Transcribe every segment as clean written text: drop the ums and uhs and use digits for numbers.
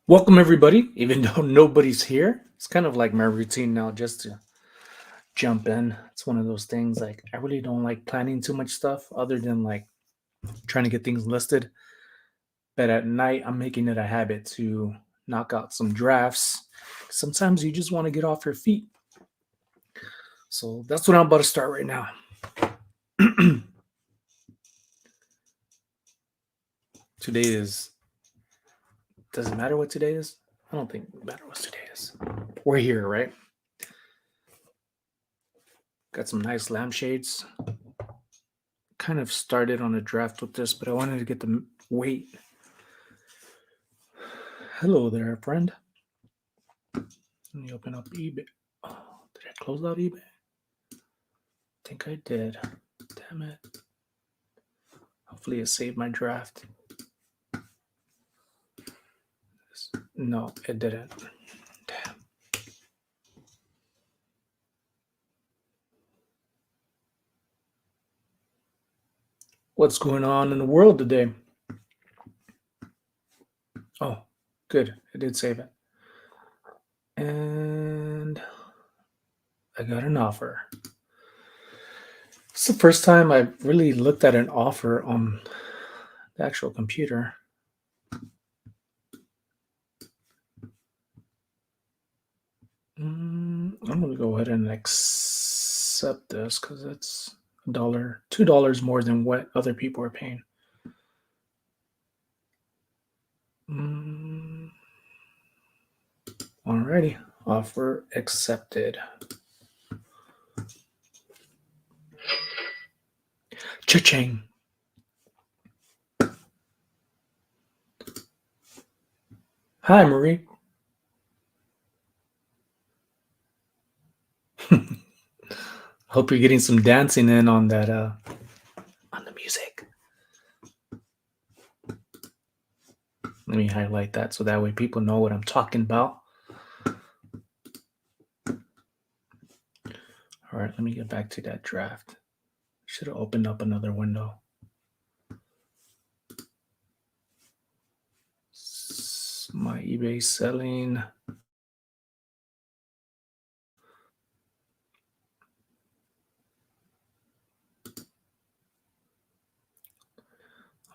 Welcome everybody, even though nobody's here. It's kind of like my routine now just to jump in. It's one of those things like I really don't like planning too much stuff other than like trying to get things listed. But at night I'm making it a habit to knock out some drafts. Sometimes you just want to get off your feet. So that's what I'm about to start right now. Today is doesn't matter what today is. I don't think it matters what today is. We're here, right? Got some nice lampshades. Kind of started on a draft with this, but I wanted to get the weight. Hello there, friend. Let me open up eBay. Oh, did I close out eBay? I think I did. Damn it. Hopefully it saved my draft. No, it didn't. Damn. What's going on in the world today? Oh, good. I did save it. And I got an offer. It's the first time I've really looked at an offer on the actual computer. I'm gonna go ahead and accept this because it's $2 more than what other people are paying. Alrighty, offer accepted. Cha-ching. Hi, Marie. Hope you're getting some dancing in on that on the music. Let me highlight that so that way people know what I'm talking about. All right, let me get back to that draft. Should have opened up another window. My eBay selling.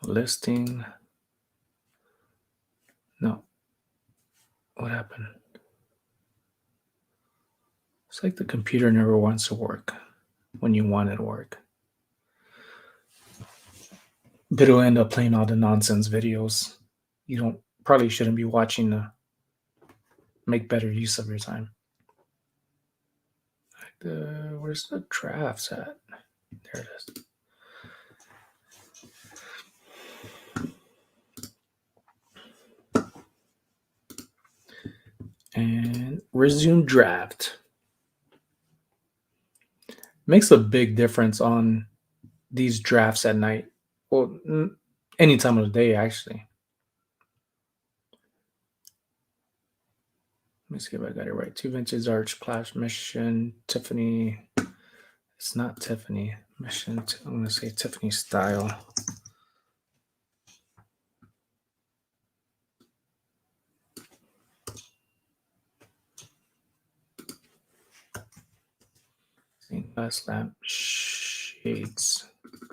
Listing. No. What happened? It's like the computer never wants to work when you want it to work. But it'll end up playing all the nonsense videos. You don't probably shouldn't be watching to make better use of your time. Where's the drafts at? There it is. And resume draft. Makes a big difference on these drafts at night. Well, any time of the day, actually. Let me see if I got it right. Two Vintage Arch Clash Mission Tiffany. It's not Tiffany Mission. I'm going to say Tiffany Style. Stained glass lamp shades.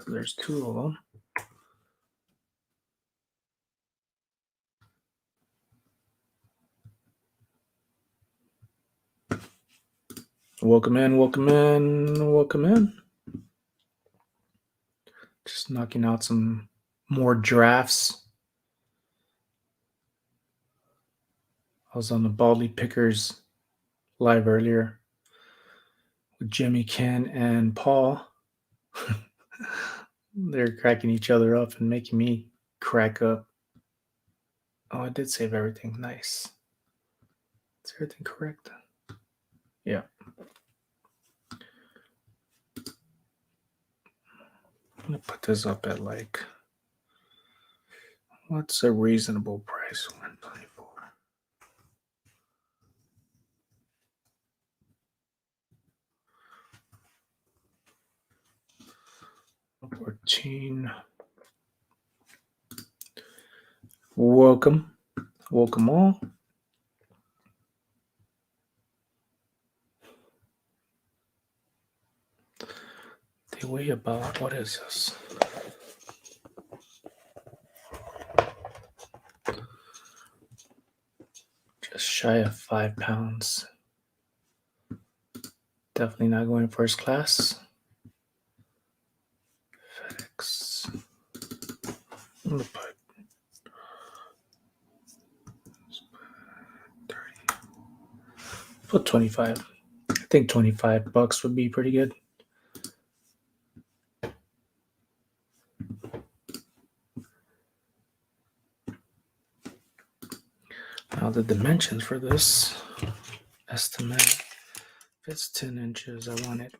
There's two of them. Welcome in, welcome in, welcome in. Just knocking out some more drafts. I was on the Baldly Pickers live earlier with Jimmy, Ken, and Paul. They're cracking each other up and making me crack up. Oh, I did save everything. Nice. Is everything correct? Yeah. I'm gonna put this up at like, what's a reasonable price? 124. 14. Welcome. Woke them all. They weigh about, what is this? Just shy of 5 pounds. Definitely not going first class. FedEx. I'm gonna put 25. I think $25 would be pretty good. Now the dimensions for this estimate, if it's 10 inches, I want it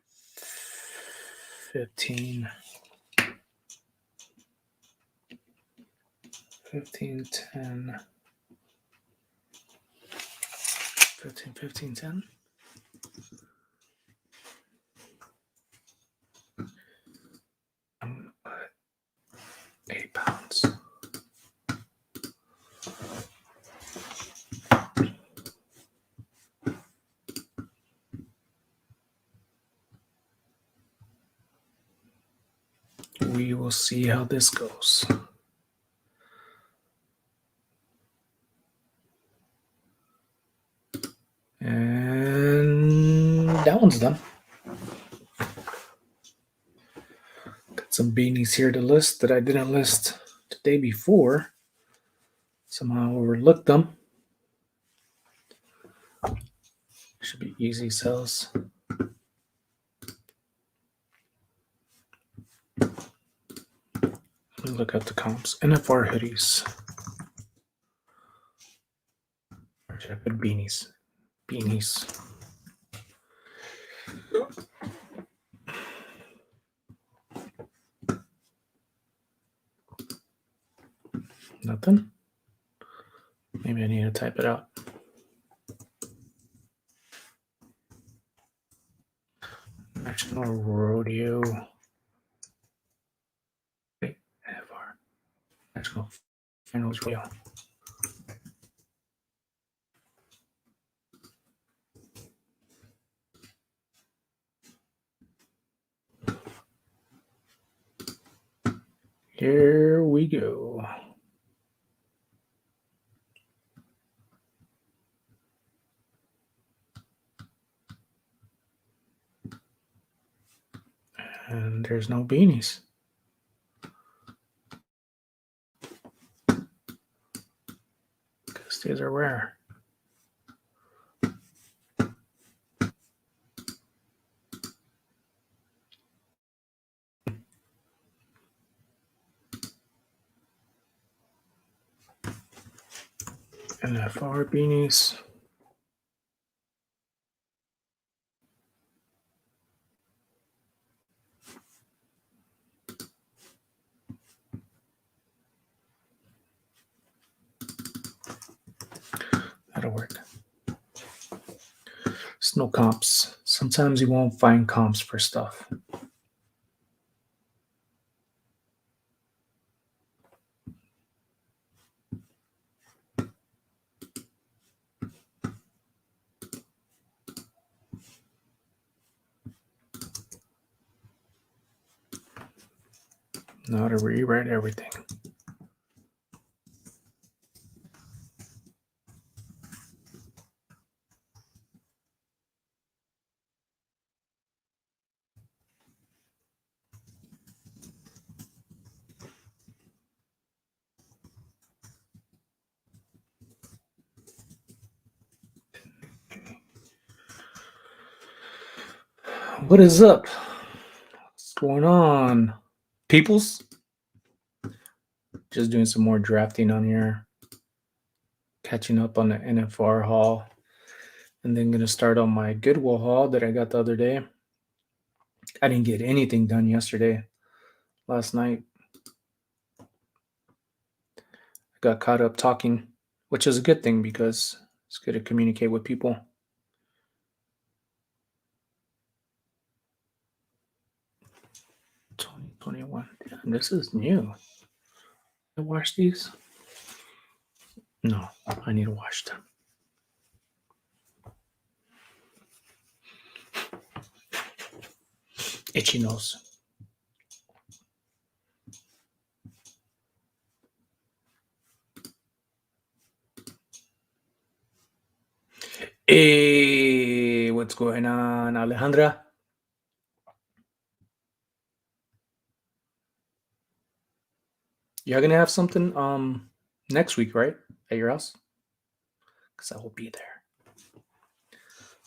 15. 15, 10. 15, 15, 10. 8 pounds. We will see how this goes. And that one's done. Got some beanies here to list that I didn't list the day before. Somehow overlooked them. Should be easy sells. Let me look at the comps. NFR hoodies. Or should I put beanies? Beanies. Nothing? Maybe I need to type it out. National Rodeo. Wait, NFR. National Finals Rodeo. Here we go. And there's no beanies. Because these are rare. NFR beanies. That'll work. There's no comps. Sometimes you won't find comps for stuff. Now to rewrite everything. What is up? What's going on? Peoples? Just doing some more drafting on here. Catching up on the NFR haul. And then going to start on my Goodwill haul that I got the other day. I didn't get anything done yesterday. Last night. I got caught up talking, which is a good thing because it's good to communicate with people. 2021. Damn, this is new. I watched these. No, I need to wash them. Itchy nose. Hey, what's going on, Alejandra? You're gonna have something next week, right? At your house? Because I will be there.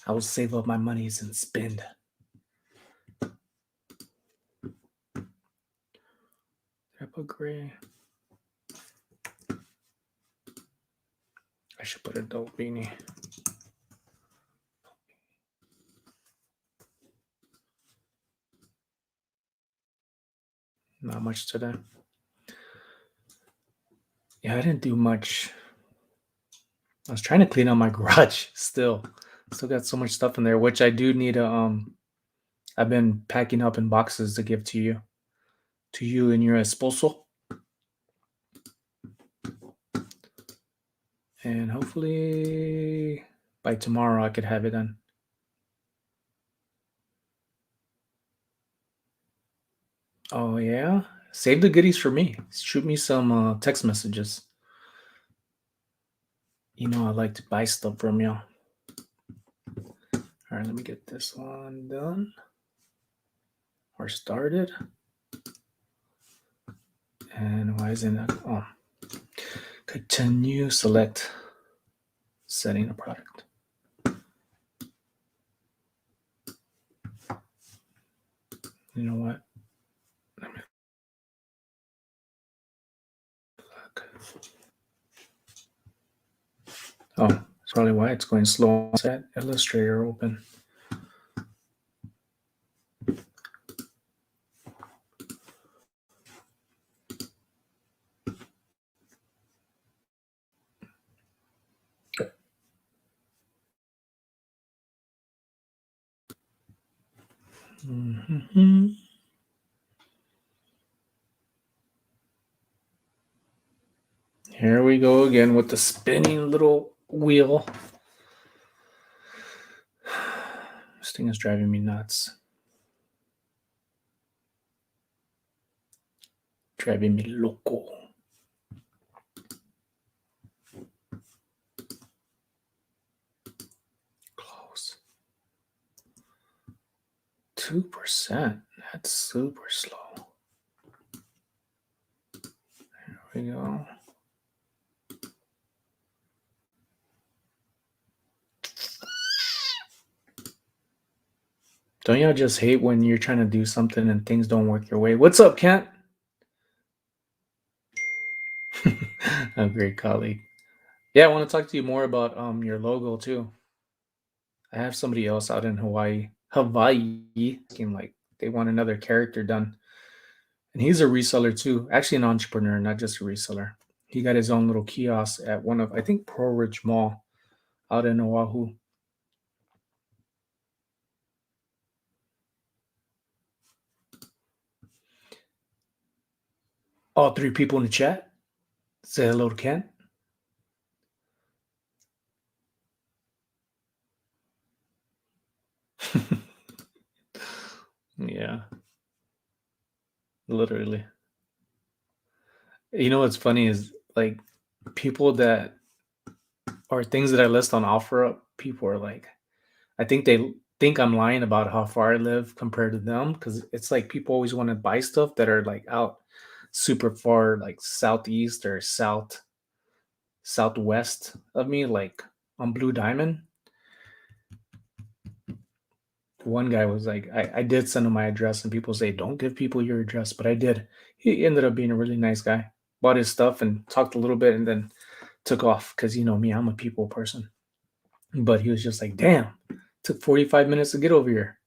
I will save up my monies and spend. Did I put gray? I should put a dope beanie. Not much today. Yeah, I didn't do much. I was trying to clean out my garage still. Still got so much stuff in there, which I do need to I've been packing up in boxes to give to you. To you and your esposo. And hopefully by tomorrow I could have it done. Oh yeah? Save the goodies for me. Shoot me some text messages. You know I like to buy stuff from you. All right, let me get this one done or started. And why isn't it? Oh, continue, select, setting a product. You know what? Let me look. Oh, that's probably why it's going slow. Set Illustrator open. Mm-hmm. Here we go again with the spinning little wheel. This thing is driving me nuts. Driving me loco. Close. 2%. That's super slow. There we go. Don't y'all just hate when you're trying to do something and things don't work your way? What's up, Kent? A great colleague. Yeah, I want to talk to you more about your logo too. I have somebody else out in Hawaii, asking like they want another character done, and he's a reseller too. Actually, an entrepreneur, not just a reseller. He got his own little kiosk at one of I think Pearl Ridge Mall out in Oahu. All three people in the chat say hello to Kent. Yeah, literally. You know what's funny is like people that or things that I list on OfferUp, people are like, I think they think I'm lying about how far I live compared to them because it's like people always want to buy stuff that are like out super far, like southeast or southwest of me, like on Blue Diamond. One guy was like, I did send him my address, and people say, don't give people your address, but I did. He ended up being a really nice guy. Bought his stuff and talked a little bit and then took off because you know me, I'm a people person. But he was just like, damn, took 45 minutes to get over here.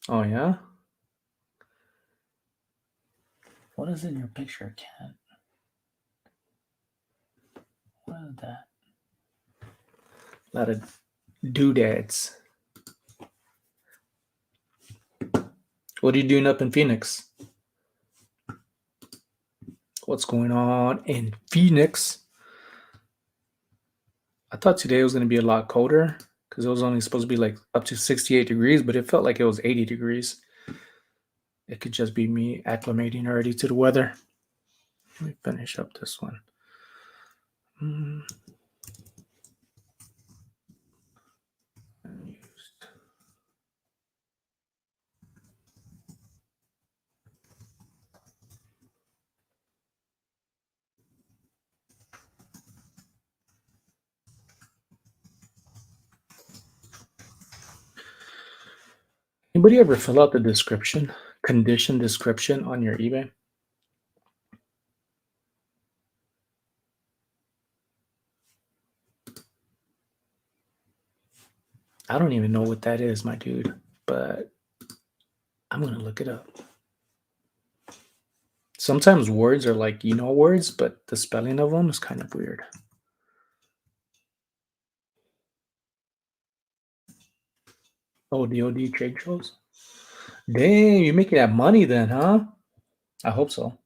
Oh, yeah? What is in your picture, Cat? What is that? A lot of doodads. What are you doing up in Phoenix? What's going on in Phoenix? I thought today was going to be a lot colder because it was only supposed to be like up to 68 degrees, but it felt like it was 80 degrees. It could just be me acclimating already to the weather. Let me finish up this one. Mm. Anybody ever fill out the description, condition description on your eBay? I don't even know what that is, my dude, but I'm going to look it up. Sometimes words are like, words, but the spelling of them is kind of weird. Oh, DOD trade shows? Dang, you're making that money then, huh? I hope so.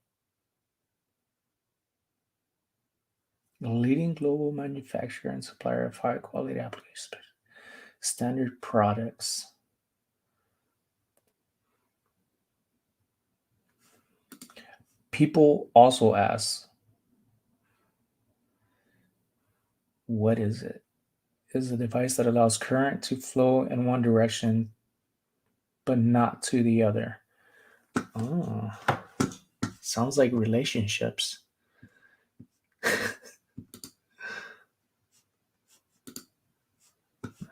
A leading global manufacturer and supplier of high quality application standard products. People also ask, what is it? It is a device that allows current to flow in one direction, but not to the other. Oh, sounds like relationships.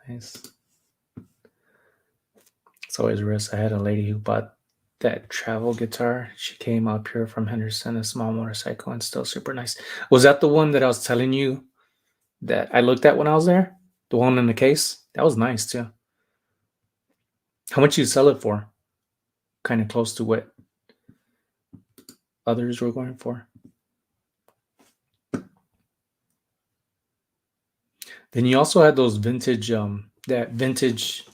Nice. It's always a risk. I had a lady who bought that travel guitar. She came up here from Henderson, a small motorcycle, and still super nice. Was that the one that I was telling you that I looked at when I was there? The one in the case? That was nice too. How much you sell it for? Kind of close to what others were going for. Then you also had those vintage, that vintage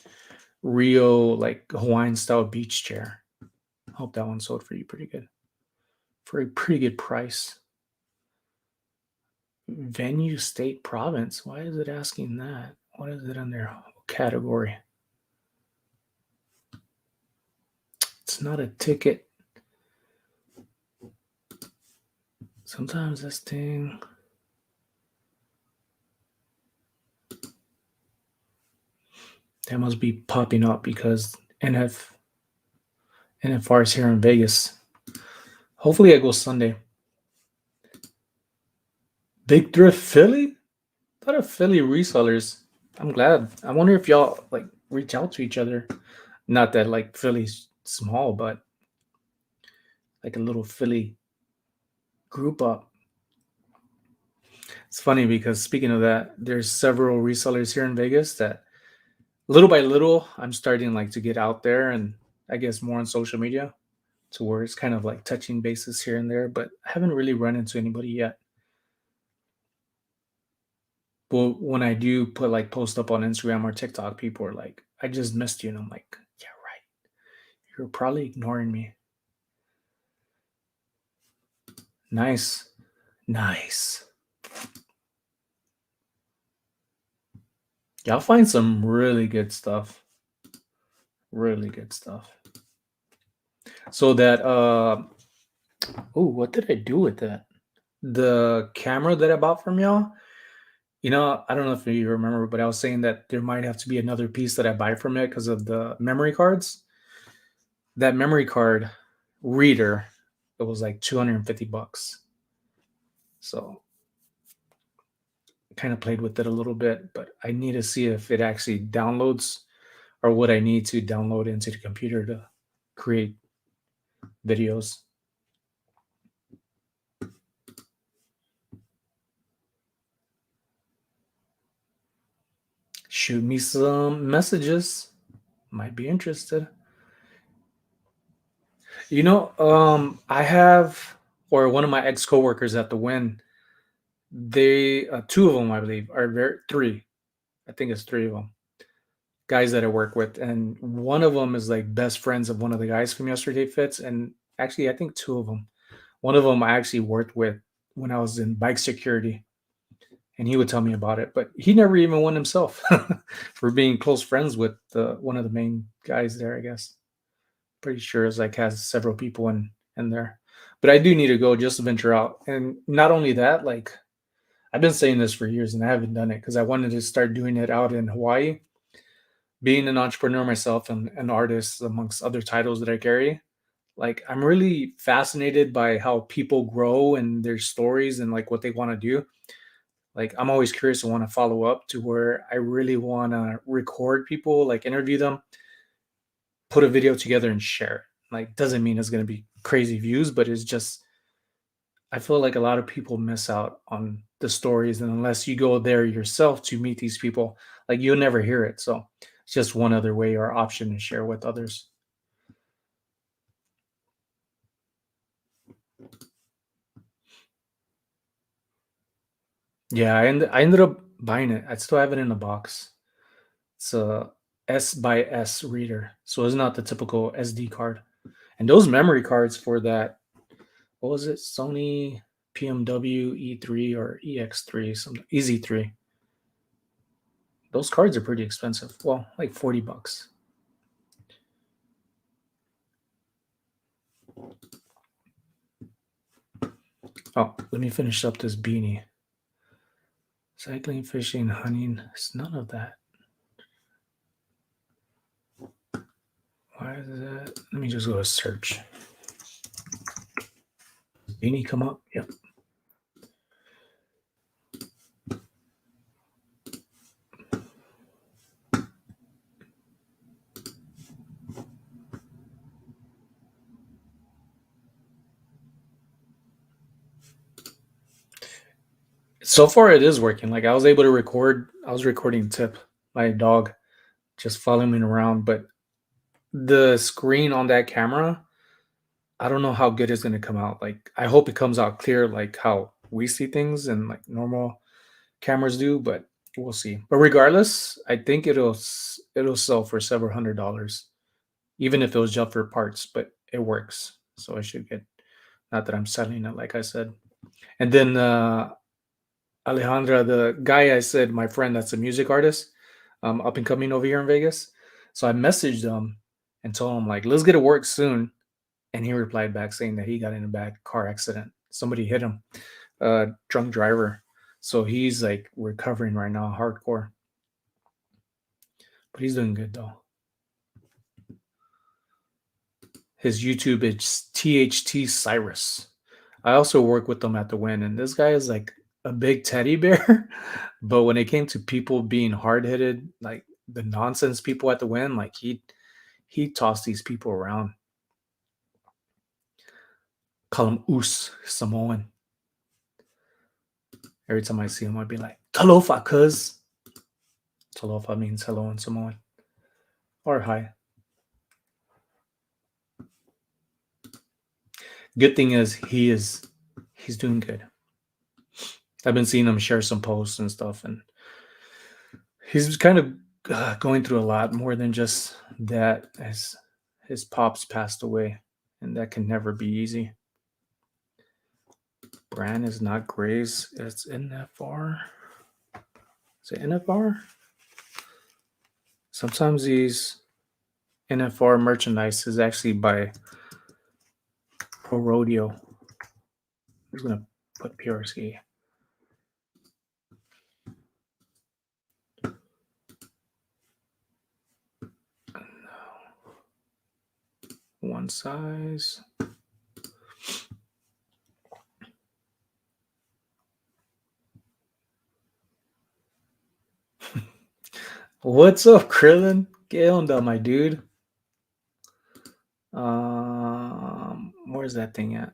Rio like Hawaiian style beach chair. I hope that one sold for you pretty good, for a pretty good price. Venue, state, province. Why is it asking that? What is it under category? It's not a ticket. Sometimes this thing. That must be popping up because NFR is here in Vegas. Hopefully I go Sunday. Big Thrift Philly? A lot of Philly resellers. I'm glad. I wonder if y'all like reach out to each other. Not that like Philly's small, but like a little Philly group up. It's funny because speaking of that, there's several resellers here in Vegas that little by little I'm starting like to get out there and I guess more on social media to where it's kind of like touching bases here and there, but I haven't really run into anybody yet. But when I do put like post up on Instagram or TikTok, people are like, I just missed you. And I'm like, yeah, right. You're probably ignoring me. Nice. Nice. Y'all find some really good stuff. Really good stuff. So that oh, what did I do with that? The camera that I bought from y'all. I don't know if you remember, but I was saying that there might have to be another piece that I buy from it because of the memory cards. That memory card reader, it was like 250 bucks. So kind of played with it a little bit, but I need to see if it actually downloads or what I need to download into the computer to create videos. Shoot me some messages. Might be interested. I have, or one of my ex coworkers at the Win, they, two of them, I believe, are three. I think it's three of them. guys that I work with, and one of them is like best friends of one of the guys from Yesterday Fits, and actually, I think two of them. One of them I actually worked with when I was in bike security, and he would tell me about it, but he never even won himself for being close friends with one of the main guys there. I guess pretty sure it's like has several people in there, but I do need to go just to venture out, and not only that, like I've been saying this for years and I haven't done it because I wanted to start doing it out in Hawaii. Being an entrepreneur myself and an artist, amongst other titles that I carry, like I'm really fascinated by how people grow and their stories and like what they want to do. Like I'm always curious and want to follow up to where I really want to record people, like interview them, put a video together and share it. Like doesn't mean it's going to be crazy views, but it's just I feel like a lot of people miss out on the stories, and unless you go there yourself to meet these people, like you'll never hear it. So it's just one other way or option to share with others. Yeah, I ended up buying it. I still have it in the box. It's a S by S reader, so it's not the typical SD card. And those memory cards for that, what was it? Sony PMW E3 or EX3, some EZ3. Those cards are pretty expensive. Well, like 40 bucks. Oh, let me finish up this beanie. Cycling, fishing, hunting. It's none of that. Why is that? Let me just go to search. Beanie come up? Yep. So far it is working. Like I was able to record, I was recording Tip, my dog, just following me around, but the screen on that camera, I don't know how good it's gonna come out. Like I hope it comes out clear like how we see things and like normal cameras do, but we'll see. But regardless, I think it'll sell for several $100s, even if it was just for parts, but it works. So I should get, not that I'm selling it like I said. And then Alejandra, the guy I said, my friend that's a music artist, up and coming over here in Vegas. So I messaged him and told him like, let's get to work soon. And he replied back saying that he got in a bad car accident. Somebody hit him, drunk driver. So he's like recovering right now, hardcore. But he's doing good though. His YouTube is THT Cyrus. I also work with them at the Win, and this guy is like a big teddy bear. But when it came to people being hard headed, like the nonsense people at the Win, like he tossed these people around. Call him Us Samoan. Every time I see him, I'd be like, Talofa, cuz. Talofa means hello in Samoan. Or hi. Good thing is he's doing good. I've been seeing him share some posts and stuff, and he's kind of going through a lot more than just that. As his pops passed away, and that can never be easy. Brand is not Grays. It's NFR. Is it NFR? Sometimes these NFR merchandise is actually by Pro Rodeo. I'm just gonna put PRSK. One size. What's up, Krillin? ¿Qué onda, my dude? Where's that thing at?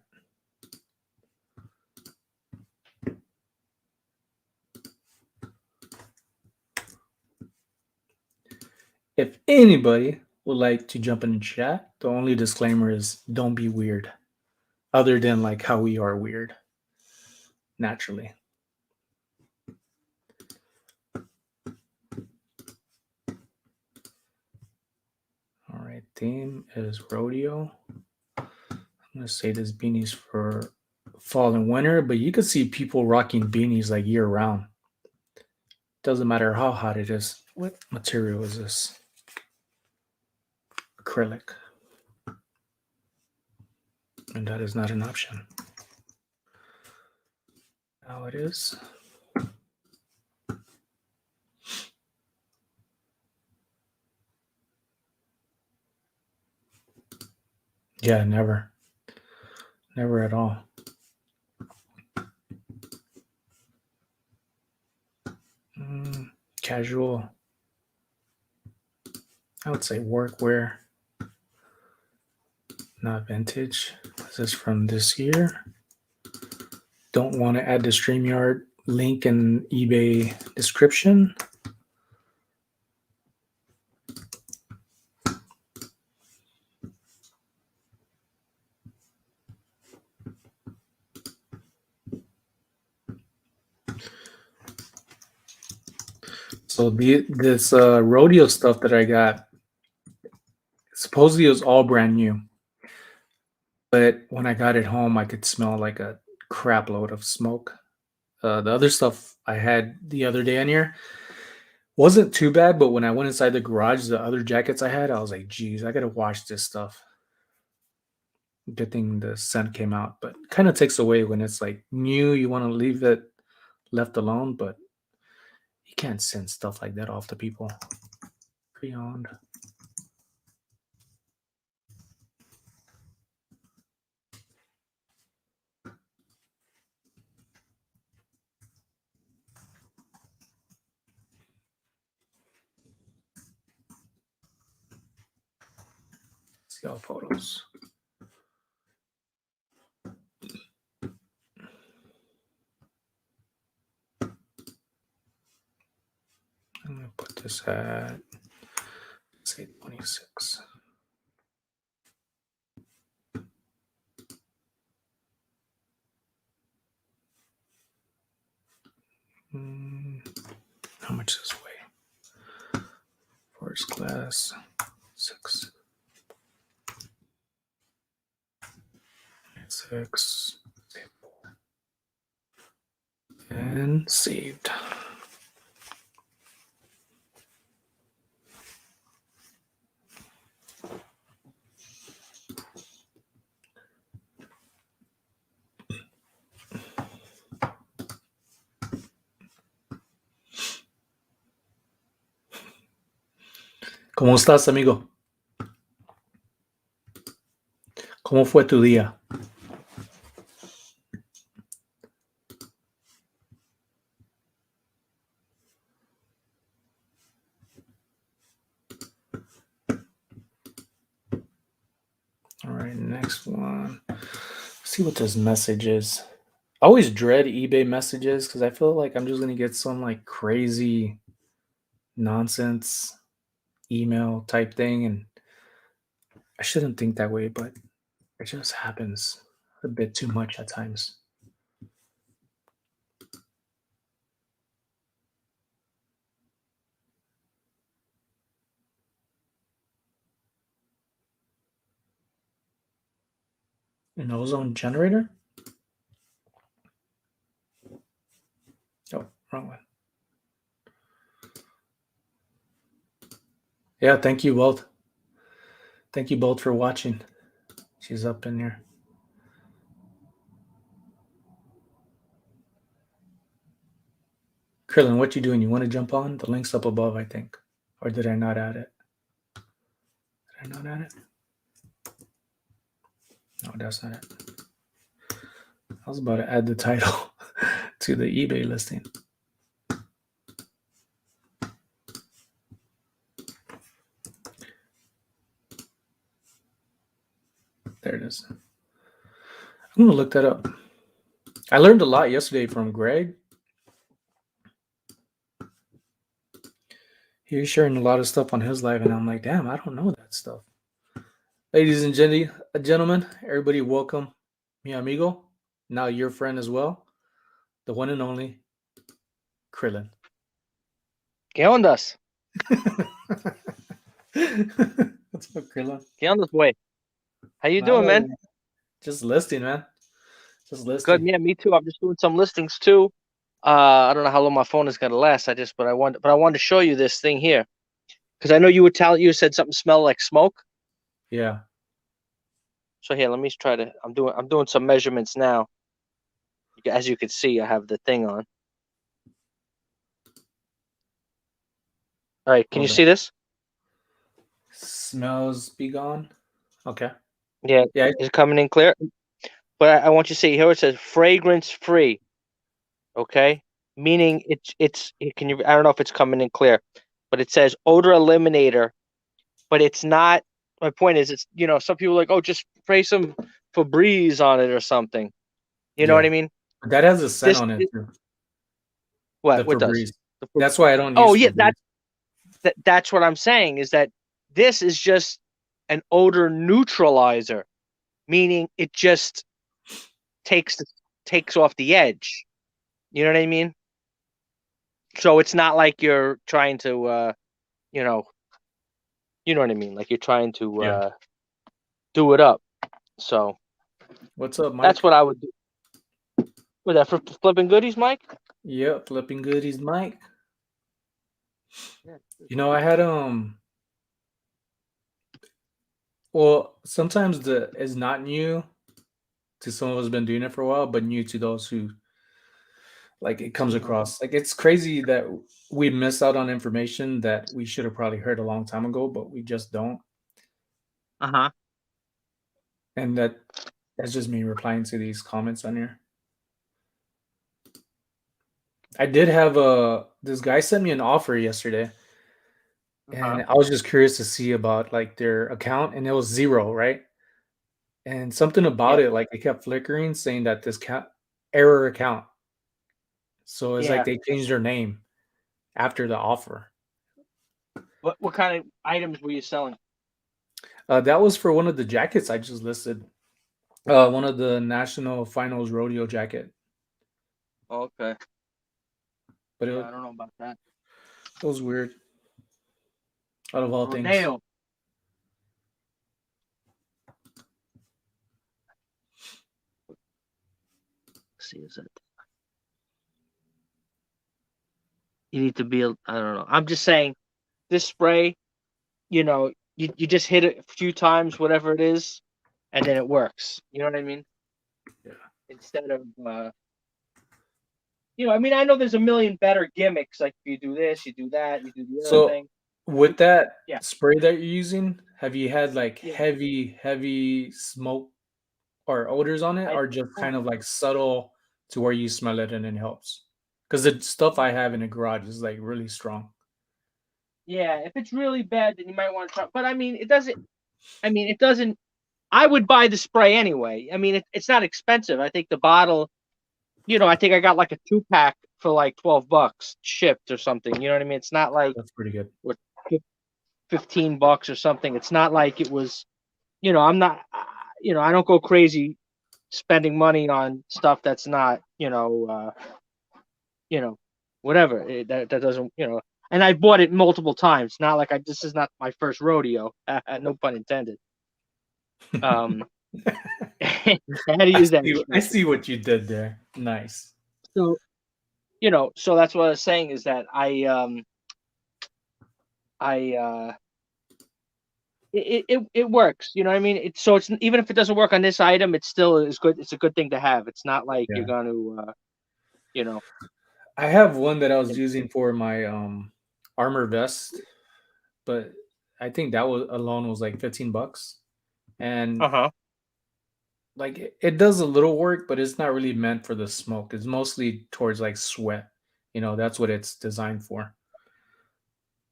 If anybody would like to jump in the chat, the only disclaimer is don't be weird. Other than like how we are weird. Naturally. theme is rodeo. I'm gonna say this beanies for fall and winter, but you could see people rocking beanies like year round. Doesn't matter how hot it is. What material is this? Acrylic. And that is not an option. Now it is. Yeah, never. Never at all. Casual. I would say workwear. Not vintage. This is from this year. Don't want to add the StreamYard link in eBay description. So this rodeo stuff that I got, supposedly it was all brand new. But when I got it home, I could smell like a crap load of smoke. The other stuff I had the other day on here wasn't too bad, but when I went inside the garage, the other jackets I had, I was like, geez, I gotta wash this stuff. Good thing the scent came out, but kind of takes away when it's like new. You want to leave it left alone, but you can't send stuff like that off to people. Pre-owned. See all photos. I'm gonna put this at say 26. How much does this weigh? First class, 6. 6. And saved. ¿Cómo estás, amigo? ¿Cómo fue tu día? All right, next one. Let's see what this message is. I always dread eBay messages because I feel like I'm just gonna get some like crazy nonsense email type thing, and I shouldn't think that way, but it just happens a bit too much at times. An ozone generator? Oh, wrong one. Yeah, thank you both. Thank you both for watching. She's up in there. Krillin, what you doing? You want to jump on? The link's up above, I think. Or did I not add it? Did I not add it? No, that's not it. I was about to add the title to the eBay listing. There it is. I'm going to look that up. I learned a lot yesterday from Greg. He was sharing a lot of stuff on his live, and I'm like, damn, I don't know that stuff. Ladies and gentlemen, everybody welcome mi amigo, now your friend as well, the one and only ¿Qué ondas? What's up, Krillin? Get on this way. How you Not doing, much, man? man. Just listing, man. Just Good. listing. Yeah, me too. I'm just doing some listings too. I don't know how long my phone is gonna last. But I wanted to show you this thing here because I know you said something smelled like smoke. Yeah. So here, let me try to. I'm doing some measurements now. As you can see, I have the thing on. All right, can you Hold on. see this? Smells be gone. Okay. Yeah, Yeah. is it coming in clear? But I want you to see here. It says fragrance free. Okay, meaning can you? I don't know if it's coming in clear, but it says odor eliminator. But it's not. My point is, it's some people are like, oh, just spray some Febreze on it or something. You know what Yeah. I mean? That has a scent This on it too. The what does? Febreze. The That's why I don't Oh use yeah, Febreze. that's what I'm saying is that this is just an odor neutralizer, meaning it just takes takes off the edge. You know what I mean? So it's not like you're trying to you know you know what I mean, like you're trying to Yeah. do it up. So What's up, that's Mike? what I would do. Was that for flipping goodies, Mike? Yep. Flipping goodies, Mike. Yeah. I had well, sometimes the is not new to someone who's been doing it for a while, but new to those who like it comes Uh across. Like it's crazy that we miss out on information that we should have probably heard a long time ago, but we just don't. huh. And that's just me replying to these comments on here. I did have a this guy sent me an offer yesterday, Uh huh. and I was just curious to see about like their account, and it was zero, right? And something about Yeah. it, like it kept flickering, saying that this count error account. So it's like Yeah. they changed their name after the offer. What kind of items were you selling? That was for one of the jackets I just listed. One of the national finals rodeo jacket, Okay. but Yeah, I don't know about that. it was weird. Out of all things, Rodeo. Let's see, is it? You need to be. I don't know. I'm just saying this spray. You just hit it a few times, whatever it is, and then it works. You know what I mean? yeah. Instead of I mean, I know there's a million better gimmicks. Like if you do this, you do that, you do the other So thing. with that Yeah. spray that you're using, have you had like Yeah. heavy smoke or odors on it, I or just kind of like subtle to where you smell it and it helps? Because the stuff I have in the garage is like really strong. Yeah, if it's really bad, then you might want to try. But I mean, it doesn't. I mean, it doesn't. I would buy the spray anyway. I mean, it's not expensive. I think the bottle. I think I got like a 2-pack for like $12 shipped or something. You know what I mean? It's not like That's pretty good. what $15 or something. It's not like it was. I'm not. I don't go crazy spending money on stuff that's not. You know, whatever. That doesn't. And I bought it multiple times. Not like this is not my first rodeo. No pun intended. Um, I had to I use that see. I expression. see what you did there. Nice. So so that's what I was saying is that I it works. You know what I mean? It's even if it doesn't work on this item, it still is good. It's a good thing to have. It's not like you're Yeah. going to you know. I have one that I was using for my armor vest, but I think that was alone was like $15. And Uh huh. like it does a little work, but it's not really meant for the smoke. It's mostly towards like sweat. That's what it's designed for.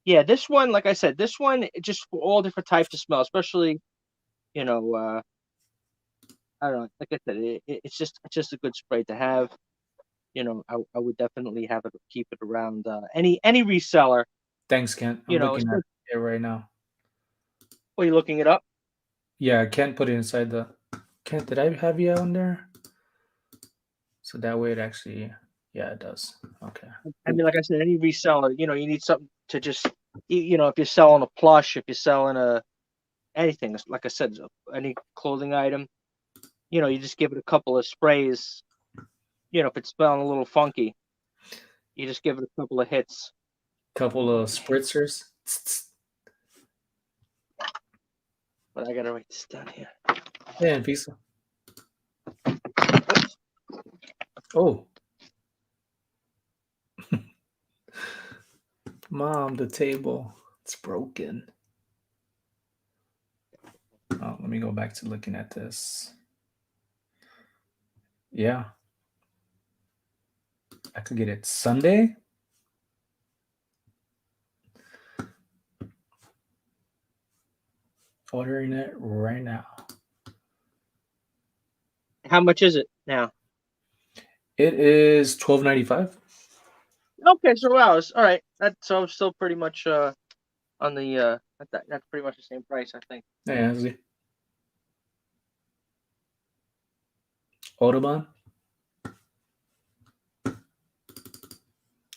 Yeah, this one, like I said, this one just for all different types of smell, especially you know. I don't know. Like I said, it's just a good spray to have. I would definitely have it keep it around any reseller. Thanks, Kent. I'm It's looking at good. it right now. Are you looking it up? Yeah, Kent put it inside the Kent, did I have you on there? So that way it actually, yeah, it does. Okay. I Cool. mean, like I said, any reseller, you need something to just, if you're selling a plush, if you're selling anything. Like I said, any clothing item, you just give it a couple of sprays. If it's smelling a little funky, you just give it a couple of hits. Couple of spritzers. But I gotta write this down here. Yeah, and pizza. Oh. Mom, the table. It's broken. Oh, let me go back to looking at this. Yeah. I could get it Sunday. Ordering it right now. How much is it now? It is $12.95. Okay, so wow, all right. So I'm still pretty much on the that's pretty much the same price, I think. Yeah, see. Audubon. I'm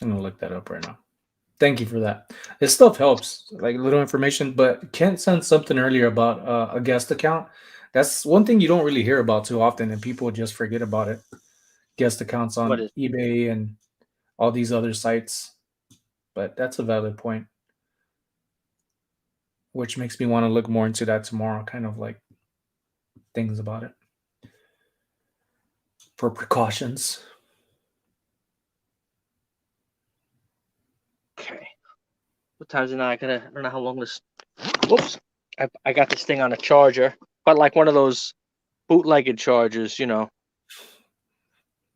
gonna look that up right now. Thank you for that. This stuff helps, like little information. But Kent sent something earlier about a guest account. That's one thing you don't really hear about too often, and people just forget about it. Guest accounts What on is eBay and all these other sites. But that's a valid point, which makes me want to look more into that tomorrow. Kind of like things about it for precautions. okay? What time is it now? I don't know how long this. Whoops! I got this thing on a charger, but like one of those bootlegged chargers,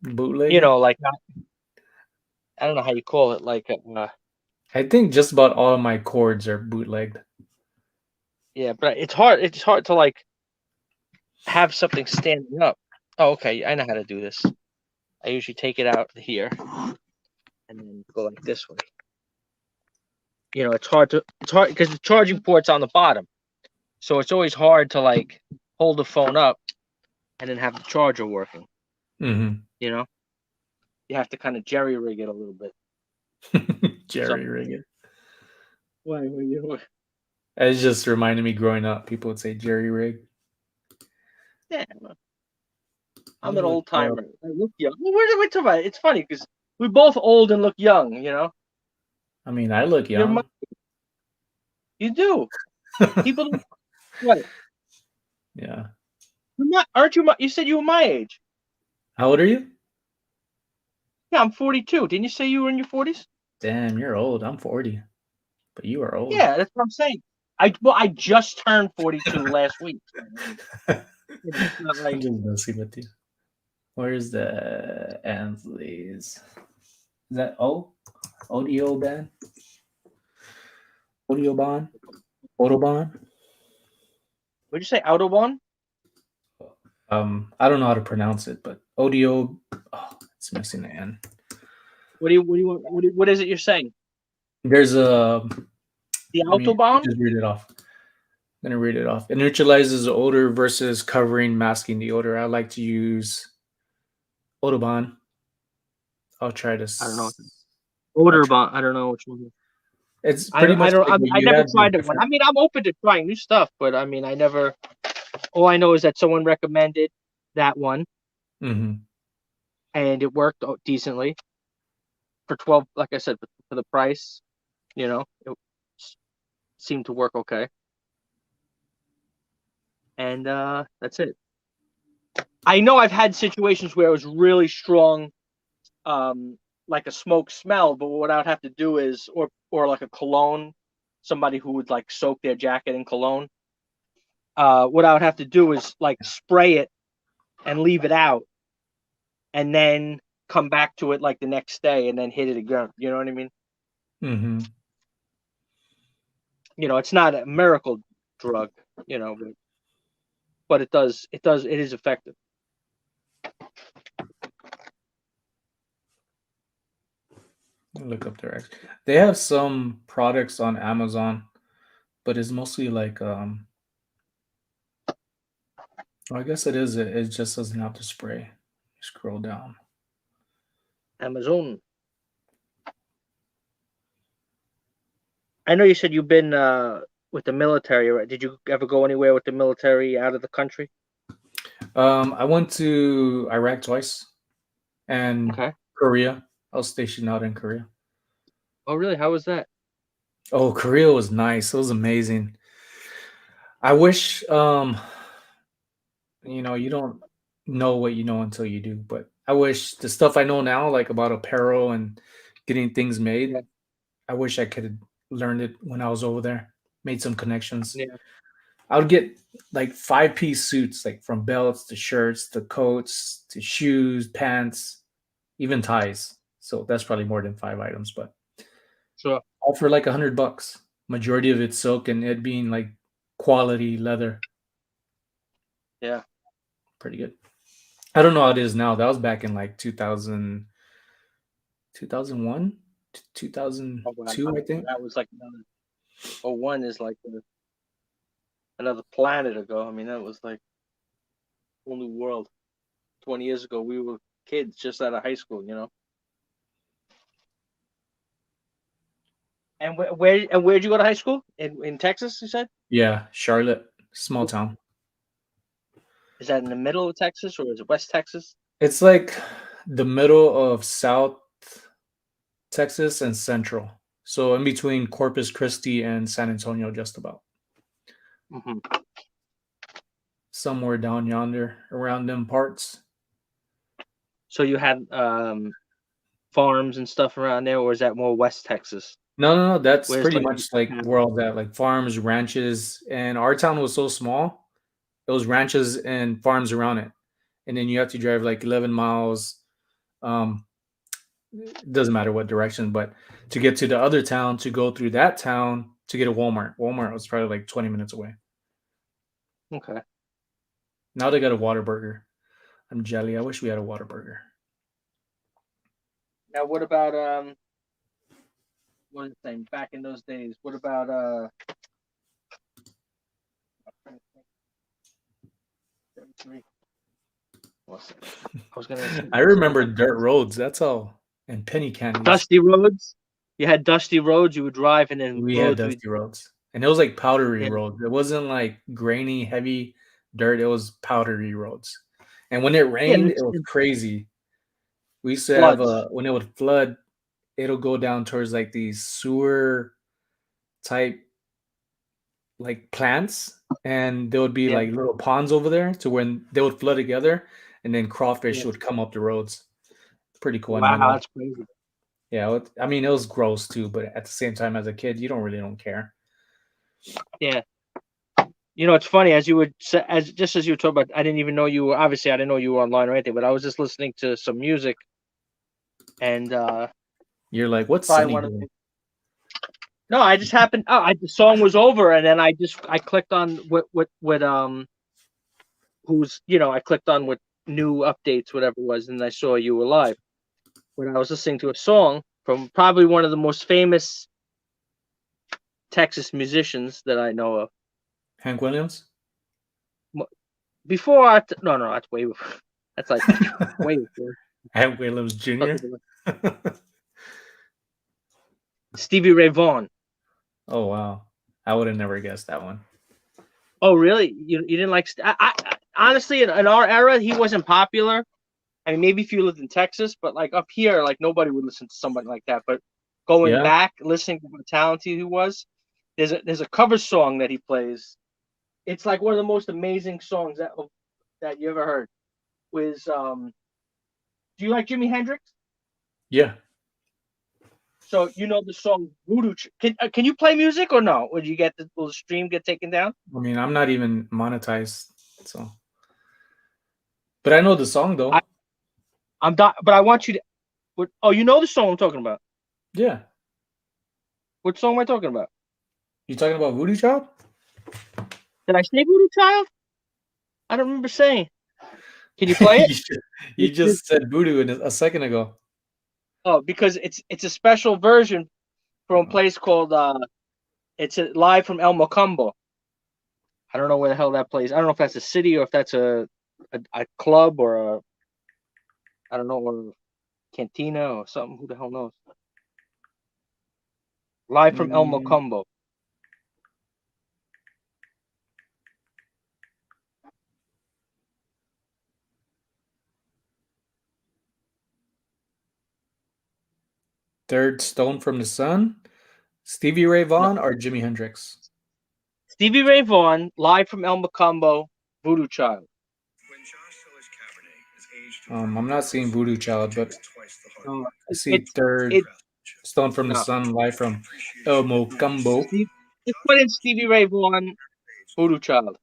Bootlegger. like I don't know how you call it, like I think just about all of my chords are bootlegged. yeah, but it's hard. It's hard to like have something standing up. Oh, okay. I know how to do this. I usually take it out here and then go like this way. It's hard because the charging port's on the bottom, so it's always hard to like hold the phone up and then have the charger working. Mm-hmm. You have to kind of jerry rig it a little bit. Jerry rig. Why? It's just reminded me growing up, people would say jerry rig. Yeah, I'm I'm an look old timer. I look young. Well, where we talk about it? It's funny because we're both old and look young. I mean, I look You're young. you do. People don't. What? Yeah. You're not, aren't you? You said you were my age. How old are you? Yeah, I'm 42. Didn't you say you were in your 40s? Damn, you're old. I'm 40, but you are old. Yeah, that's what I'm saying. I just turned 42 last week. It's not I'm like just messing with you. Where's the Ansleys? Is that Audio band? Audioban? Autobahn? what'd you say, Autobahn? I don't know how to pronounce it, but audio. Oh, it's missing an N. What do you want? What is it you're saying? There's a. The Let me Autobahn? just read it off. I'm gonna read it off. It neutralizes the odor versus covering, masking the odor. I like to use Autobahn. I'll try to. I don't know. Autobahn. I don't know which one. It's I pretty much don't. like what I you never had. tried it one. I mean, I'm open to trying new stuff, but I mean, I never. All I know is that someone recommended that one, Mm-hmm. and it worked decently for 12. Like I said, for the price, it seemed to work okay. And that's it. I know I've had situations where it was really strong, like a smoke smell, but what I would have to do is, or like a cologne, somebody who would like soak their jacket in cologne. What I would have to do is like spray it and leave it out, and then come back to it like the next day and then hit it again. You know what I mean? Mm-hmm. It's not a miracle drug, but it is effective. Look up their. They have some products on Amazon, but it's mostly like well, I guess it is. It just doesn't have to spray. Scroll down. Amazon. I know you said you've been with the military, right? Did you ever go anywhere with the military out of the country? I went to Iraq twice and Okay. Korea. I was stationed out in Korea. Oh, really? How was that? Oh, Korea was nice. It was amazing. I wish you don't know what you know until you do, but I wish the stuff I know now, like about apparel and getting things made, Yeah. I wish I could have learned it when I was over there, made some connections. Yeah. I would get like 5-piece suits, like from belts to shirts to coats to shoes, pants, even ties. So that's probably more than 5 items, but Sure. all for like $100. Majority of it's silk and it being like quality leather. Yeah. Pretty good. I don't know how it is now. That was back in like 2000, 2001 to Oh, wow. 2002, I think. That was like another. Oh, one is like another planet ago. I mean, that was like a whole new world. 20 years ago, we were kids just out of high school. And where'd you go to high school? In Texas, you said? Yeah, Charlotte, small town. Is that in the middle of Texas or is it West Texas? It's like the middle of South Texas and Central. So in between Corpus Christi and San Antonio, just about. Hmm. Somewhere down yonder around them parts. So you had farms and stuff around there, or is that more West Texas? No, no, no. That's Where's pretty like much like where I was at, like farms, ranches, and our town was so small. It was ranches and farms around it, and then you have to drive like 11 miles. Um, it doesn't matter what direction, but to get to the other town, to go through that town to get a Walmart. Walmart was probably like 20 minutes away. okay? Now they got a Waterburger. I'm jelly. I wish we had a Waterburger. Now, what about what is the thing back in those days? What about what's it? I was gonna say I remember dirt roads. That's all, and penny candies. dusty roads. You had dusty roads. You would drive and then We had roads would. dusty roads, and it was like powdery Yeah, roads. It wasn't like grainy, heavy dirt. It was powdery roads, and when it yeah. rained, it was And crazy. We used to have floods. when it would flood, it'll go down towards like these sewer type like plants, and there would be Yeah, like little ponds over there to when they would flood together, and then crawfish yeah. would come up the roads. Pretty cool Wow, animal. that's crazy. Yeah, I mean it was gross too, but at the same time, as a kid, you don't care. Yeah. It's funny as you would say, as just as you were talking about. I didn't even know you were. Obviously, I didn't know you were online or anything, but I was just listening to some music, and You're like, what's probably Sunny one of doing? no, I just happened. Oh, the song was over, and then I clicked on what who's I clicked on what new updates, whatever it was, and I saw you were live. When I was listening to a song from probably one of the most famous Texas musicians that I know of. Hank Williams? Before no, that's way before. That's like way before. Hank Williams Talking Jr.? about Stevie Ray Vaughan. Oh, wow. I would have never guessed that one. Oh, really? You didn't like? Honestly, in our era, he wasn't popular. I mean, maybe if you lived in Texas, but like up here, like nobody would listen to somebody like that. But going Yeah? back, listening to how talented he was, there's a cover song that he plays. It's like one of the most amazing songs that you ever heard. Was Do you like Jimi Hendrix? Yeah. So you know the song Voodoo. Can you play music or no? Would you will the stream get taken down? I mean, I'm not even monetized, so but I know the song I though. I'm not, but I want you to. Oh, you know the song I'm talking about. Yeah. What song am I talking about? You talking about Voodoo Child? Did I say Voodoo Child? I don't remember saying. Can you play it? You ju you just said voodoo a second ago. Oh, because it's a special version from a Oh, place called it's live from El Mocambo. I don't know where the hell that place. I don't know if that's a city or if that's a club or I don't know, or cantina or something. Who the hell knows? Live from El mm, Mocambo. Third Stone from the Sun, Stevie Ray No, Vaughan or Jimi Hendrix? Stevie Ray Vaughan, live from El Macombo, Voodoo Child. I'm not seeing Voodoo Child, but Uh, I see it's Third it Stone from the no. Sun live from El Mocambo. Steve, just put in Stevie Ray Vaughan, Voodoo Child.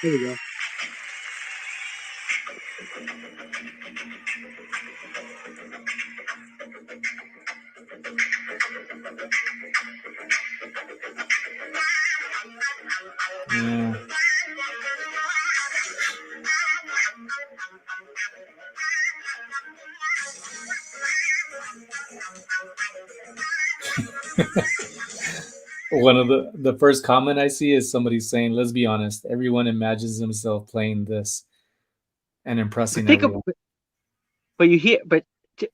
There we go. Yeah. One of the first comment I see is somebody saying, "Let's be honest, everyone imagines himself playing this and But impressing think of, everyone." but you hear, but you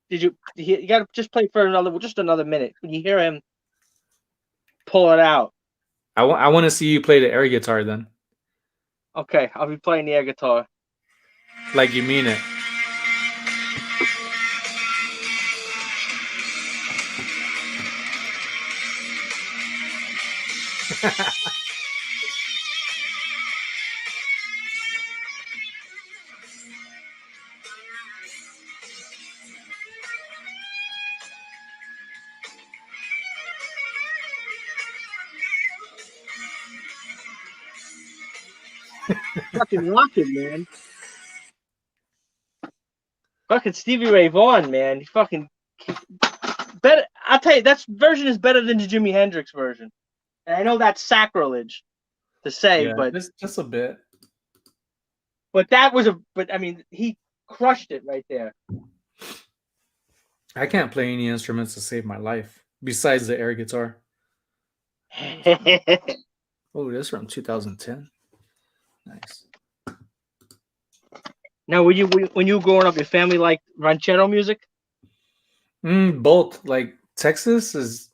did you hear, you got to just play for just another minute. When you hear him pull it out, I want to see you play the air guitar then, okay, I'll be playing the air guitar. like you mean it. Fucking rocking, man. Fucking Stevie Ray Vaughan, man. He fucking better. I'll tell you, that version is better than the Jimi Hendrix version. And I know that's sacrilege to say, Yeah, just a bit. but that was a. But I mean, he crushed it right there. I can't play any instruments to save my life besides the air guitar. Oh, this is from 2010. Nice. Now, when you were growing up, your family liked ranchero music? Both. Like Texas is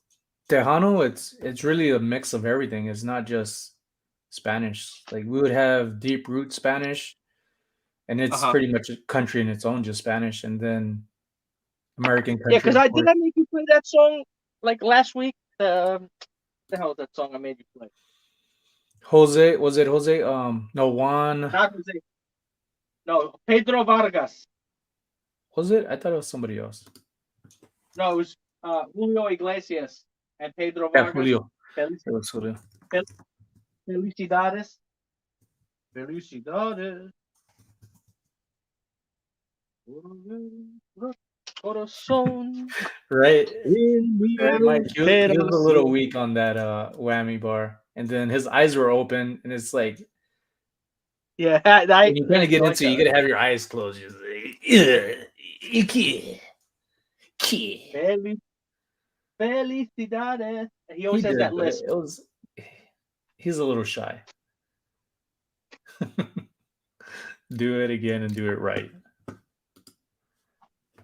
Tejano. It's really a mix of everything. It's not just Spanish. Like we would have deep root Spanish, and Uh it's huh. pretty much a country in its own, just Spanish, and then American Yeah, country, because of I did course. I make you play that song like last week? The hell is that song I made you play? Jose, was it Jose? No, Juan. Not Jose. No, Pedro Vargas. Was it? I thought it was somebody else. No, it was Julio Iglesias and Pedro Yeah, Vargas. Julio. It was Julio. Fel- Felicidades. Felicidades. Corazón Right. en mi Right, Mike. He was a little operación. weak on that whammy bar, and then his eyes were open, and it's like Yeah, when you kind of you get like into, it, that, you right? gotta have your eyes closed. You're like, "Ugh, icky, icky." Feliz, felicidades. And he He always has did, that but it lisp. was. He's a little shy. Do it again and do it right,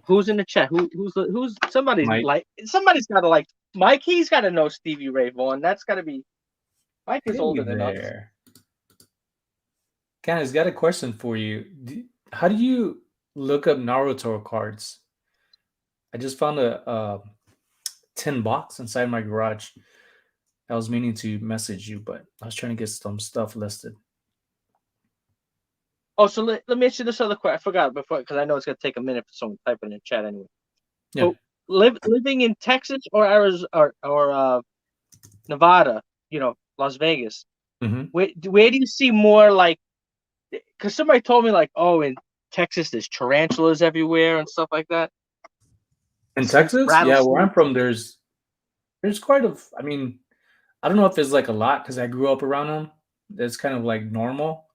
Who's in the chat? Who's somebody's Mike. like somebody's got to like Mike. He's got to know Stevie Ray Vaughan. That's got to be Mike is Hey older than us. there, guys. Got a question for you. How do you look up Naruto cards? I just found a tin box inside my garage. I was meaning to message you, but I was trying to get some stuff listed. Oh, so let me ask you this other question. I forgot before because I know it's gonna take a minute for someone to type in the chat anyway. Yeah. But living in Texas or Arizona or Nevada, Las Vegas. Hmm. Where do you see more like? Because somebody told me like, oh, in Texas there's tarantulas everywhere and stuff like that. In Texas, yeah, where I'm Rattlesnake. from, there's quite of. I mean, I don't know if there's like a lot because I grew up around them. It's kind of like normal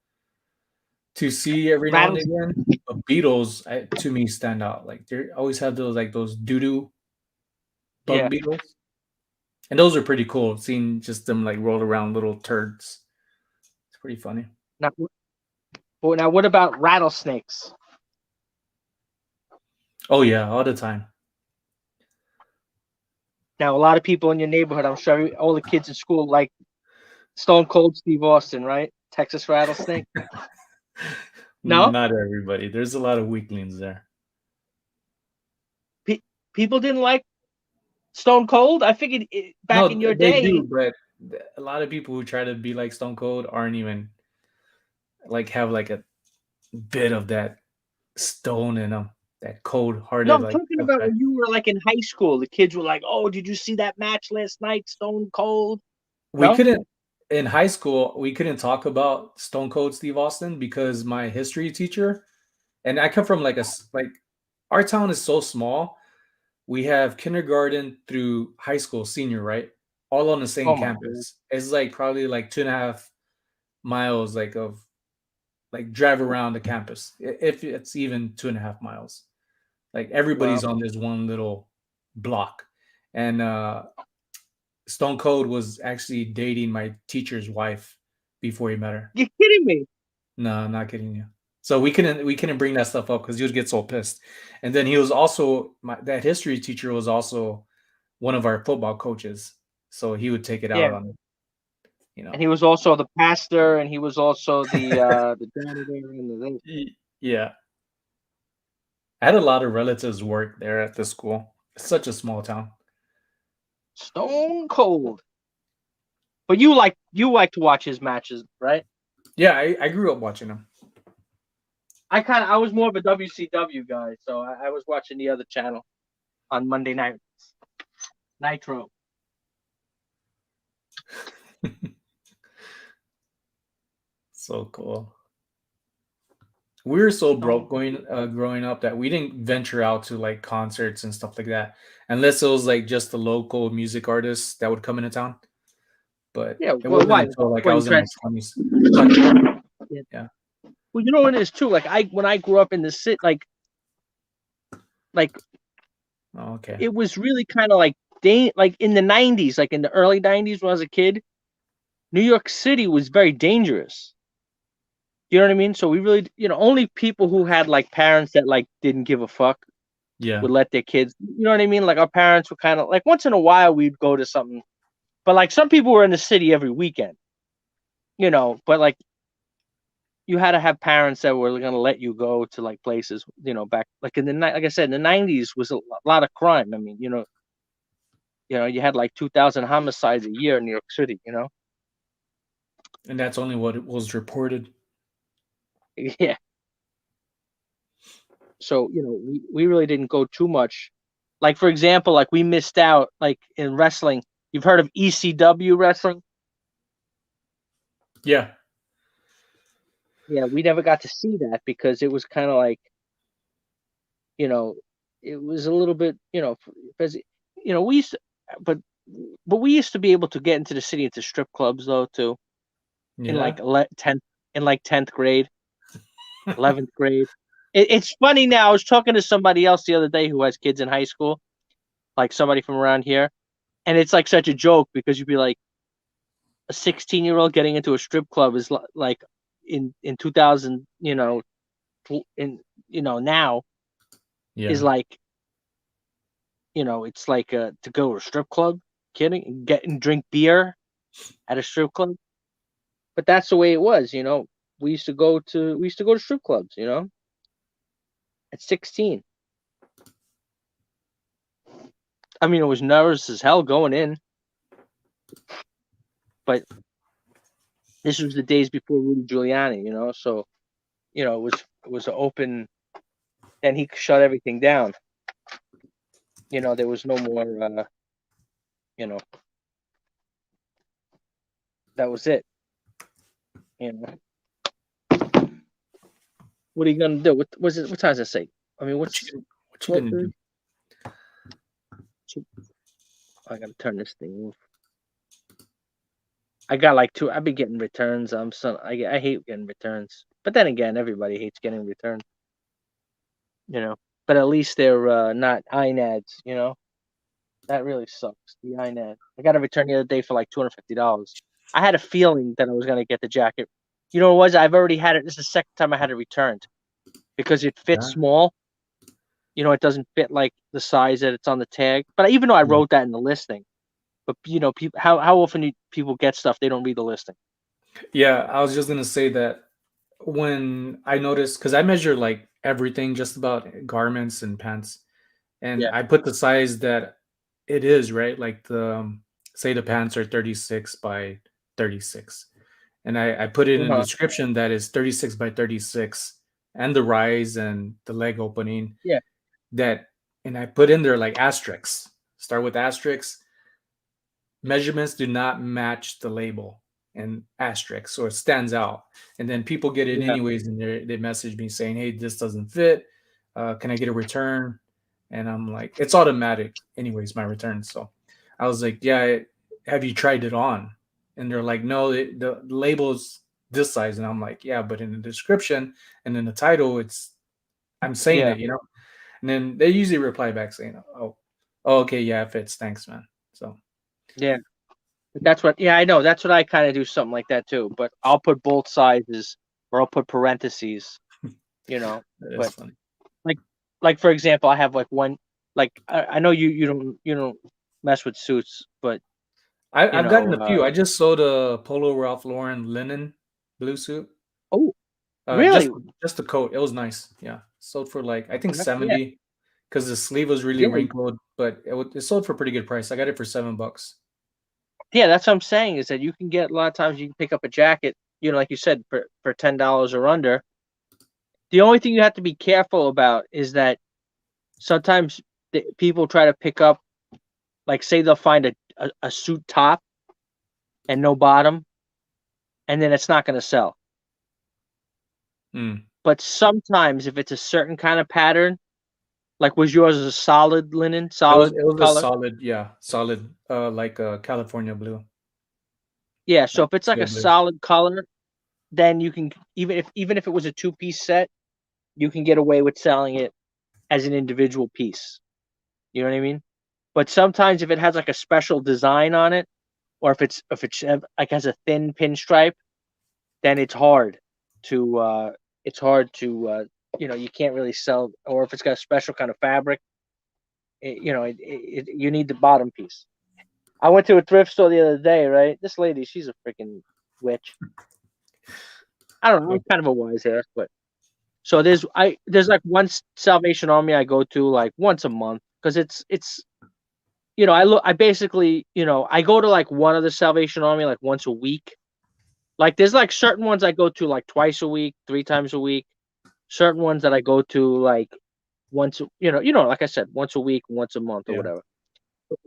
to see every now and Rattles. again. But beetles, to me, stand out. Like they always have those like those doo doo bug Yeah. beetles, and those are pretty cool. Seeing just them like roll around little turds. Pretty funny. Now, what about rattlesnakes? Oh yeah, all the time. Now, a lot of people in your neighborhood, I'm sure all the kids in school like Stone Cold Steve Austin, right? Texas Rattlesnake. No, Not everybody. There's a lot of weaklings there. Pe- people didn't like Stone Cold. I figured back in No, your they day. do, but a lot of people who try to be like Stone Cold aren't even like have like a bit of that stone in them, that cold No, hearted I'm like talking tough about guy. when you were like in high school. The kids were like, "Oh, did you see that match last night, Stone Cold?" We No. couldn't in high school. We couldn't talk about Stone Cold Steve Austin because my history teacher, and I come from like like our town is so small. We have kindergarten through high school, senior, right? All on the same Oh my god. campus. It's like probably like 2.5 miles, like of like drive around the campus, if it's even 2.5 miles. Like Wow. everybody's on this one little block, and Stone Cold was actually dating my teacher's wife before he met her. You're kidding me. No, I'm not kidding you. So we couldn't bring that stuff up because he would get so pissed. And then he was also that history teacher was also one of our football coaches, so he would take it Yeah. out on you And know. he was also the pastor, and he was also the janitor and the Yeah, I had a lot of relatives work there at the school. It's such a small town. Stone Cold. But you like to watch his matches, right? Yeah, I grew up watching him. I was more of a WCW guy, so I was watching the other channel on Monday night, Nitro. So cool. We were so Stone broke growing up that we didn't venture out to like concerts and stuff like that, unless it was like just the local music artists that would come into town. But Yeah, it well, wasn't why? until like I What you was in my dress? 20s. Sorry. Yeah. Yeah. Well, you know what it is too. Like when I grew up in the city, like Oh, okay. it was really kind of like in the '90s, like in the early '90s when I was a kid. New York City was very dangerous. You know what I mean? So we really, only people who had like parents that like didn't give a fuck Yeah. would let their kids. You know what I mean? Like our parents were kind of like once in a while we'd go to something, but like some people were in the city every weekend. But like you had to have parents that were going to let you go to like places. Back like in the like I said, in the '90s was a lot of crime. I mean, you had like 2,000 homicides a year in New York City. And that's only what it was reported. Yeah. So we really didn't go too much. Like for example, like we missed out like in wrestling. You've heard of ECW wrestling? Yeah. Yeah, we never got to see that because it was kind of like you know it was a little bit because we used to, but we used to be able to get into the city into strip clubs though too in like Yeah. 10th in like 10th grade, 11th grade. It's funny now. I was talking to somebody else the other day who has kids in high school, like somebody from around here, and it's like such a joke because you'd be like a 16-year-old getting into a strip club is like in 2000, in now is Yeah. like it's like to go to a strip club, kidding, get and drink beer at a strip club. But that's the way it was. We used to go to strip clubs, at 16. I mean, it was nervous as hell going in, but this was the days before Rudy Giuliani, so it was an open. And he shut everything down. There was no more. You know, that was it. You know, what are you gonna do? What was it? What time does it say? I mean, What what's you what you gonna 12:30? do? I gotta turn this thing off. I got like two. I've been getting returns. I hate getting returns, but then again, everybody hates getting returns. You know, but at least they're not INADs. That really sucks. The INAD. I got a return the other day for like $250. I had a feeling that I was gonna get the jacket. You know what it was? I've already had it. This is the second time I had it returned because it fits Yeah. small. You know, it doesn't fit like the size that it's on the tag. But even though I Yeah. wrote that in the listing, but you know, people, how often do people get stuff they don't read the listing? Yeah, I was just gonna say that when I noticed, because I measure like everything, just about garments and pants, and Yeah. I put the size that it is, right? Like say the pants are 36 by 36, and I put it in the Uh-huh. description that is 36 by 36, and the rise and the leg opening Yeah. that, and I put in there like asterisks. Start with asterisks. Measurements do not match the label and asterisk, so it stands out. And then people get it Yeah. anyways, and they message me saying, "Hey, this doesn't fit. Can I get a return?" And I'm like, "It's automatic, anyways, my return." So I was like, "Yeah, have you tried it on?" And they're like, "No, the label is this size." And I'm like, "Yeah, but in the description and in the title, I'm saying Yeah. it, you know." And then they usually reply back saying, "Oh, okay, yeah, it fits. Thanks, man." So Yeah. That's what. Yeah, I know. That's what I kind of do. Something like that too. But I'll put both sizes, or I'll put parentheses. You know. that is But funny. like, for example, I have like one. Like I know you don't mess with suits, but you I've gotten know. a few. I just sold a Polo Ralph Lauren linen blue suit. Oh, Uh, really? just just the coat. It was nice. Yeah, sold for like I think Yeah. 70 because the sleeve was really Yeah. wrinkled, but it sold for a pretty good price. I got it for $7. Yeah. That's what I'm saying. Is that you can get a lot of times you can pick up a jacket. You know, like you said, for $10 or under. The only thing you have to be careful about is that sometimes people try to pick up, like, say they'll find a suit top and no bottom, and then it's not going to sell. Mm. But sometimes if it's a certain kind of pattern, like was yours a solid linen, solid It was a color? solid, yeah, solid, like a California blue, Yeah, so like if it's like steel a blue. solid color, then you can, even if it was a two-piece set, you can get away with selling it as an individual piece. You know what I mean? But sometimes if it has like a special design on it, or if it's like has a thin pinstripe, then it's hard to you can't really sell, or if it's got a special kind of fabric, you need the bottom piece. I went to a thrift store the other day, right? This lady, she's a freaking witch. I don't know, Oh, I'm kind of a wise ass, but so there's like one Salvation Army I go to like once a month because it's I basically I go to like one of the Salvation Army like once a week. Like there's like certain ones I go to like twice a week, three times a week. Certain ones that I go to like once, like I said, once a week, once a month or yeah, whatever.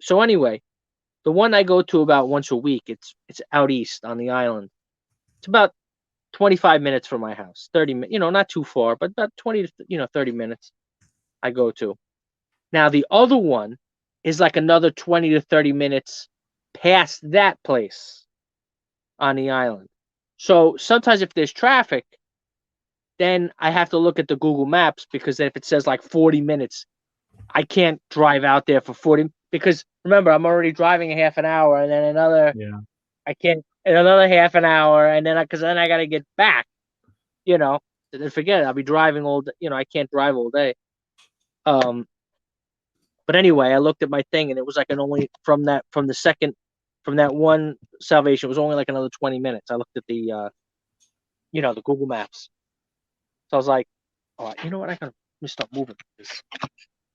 So anyway, the one I go to about once a week, it's out east on the island. It's about 25 minutes from my house. 30 minutes, not too far, but about 20 to 30 minutes I go to. Now the other one is like another 20 to 30 minutes past that place on the island. So sometimes if there's traffic, then I have to look at the Google Maps because if it says like 40 minutes, I can't drive out there for 40 because remember, I'm already driving a half an hour and then yeah. I can't, and another half an hour and then because then I got to get back, you know, and then forget it. I'll be driving all day, I can't drive all day. Um, but anyway, I looked at my thing and it was like an only from that one Salvation, it was only like another 20 minutes. I looked at the Google Maps. So I was like, all right, you know what? Let me stop moving.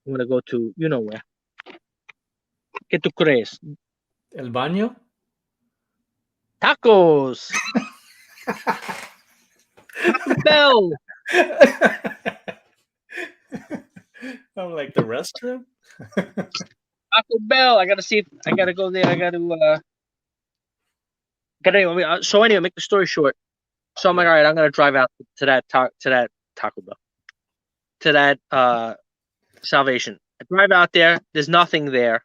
I'm gonna go to where. ¿Qué tú crees? El baño. Tacos, Taco Bell, I'm like the restroom. Taco Bell. I gotta see if I gotta go there. I gotta. So anyway, make the story short. So I'm like, Yeah, all right, I'm gonna drive out to that Taco Bell, to that Salvation. I drive out there. There's nothing there.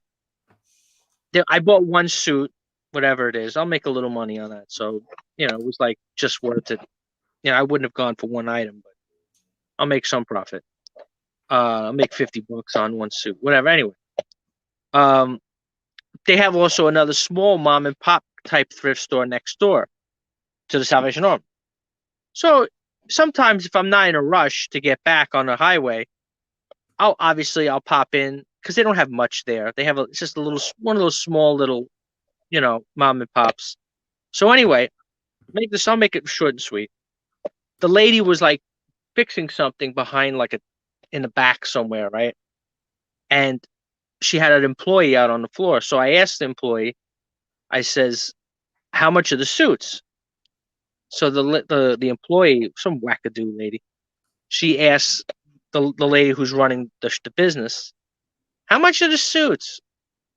I bought one suit, whatever it is. I'll make a little money on that. So it was like just worth it. I wouldn't have gone for one item, but I'll make some profit. I'll make $50 on one suit, whatever. Anyway, um, they have also another small mom and pop type thrift store next door to the Salvation Army. So sometimes if I'm not in a rush to get back on the highway, I'll pop in because they don't have much there. They have it's just a little one of those small little, mom and pops. So anyway, I'll make it short and sweet. The lady was like fixing something behind in the back somewhere, right? And she had an employee out on the floor. So I asked the employee, I says, "How much are the suits?" So the employee, some wackadoo lady, she asks the lady who's running the business, "How much are the suits?"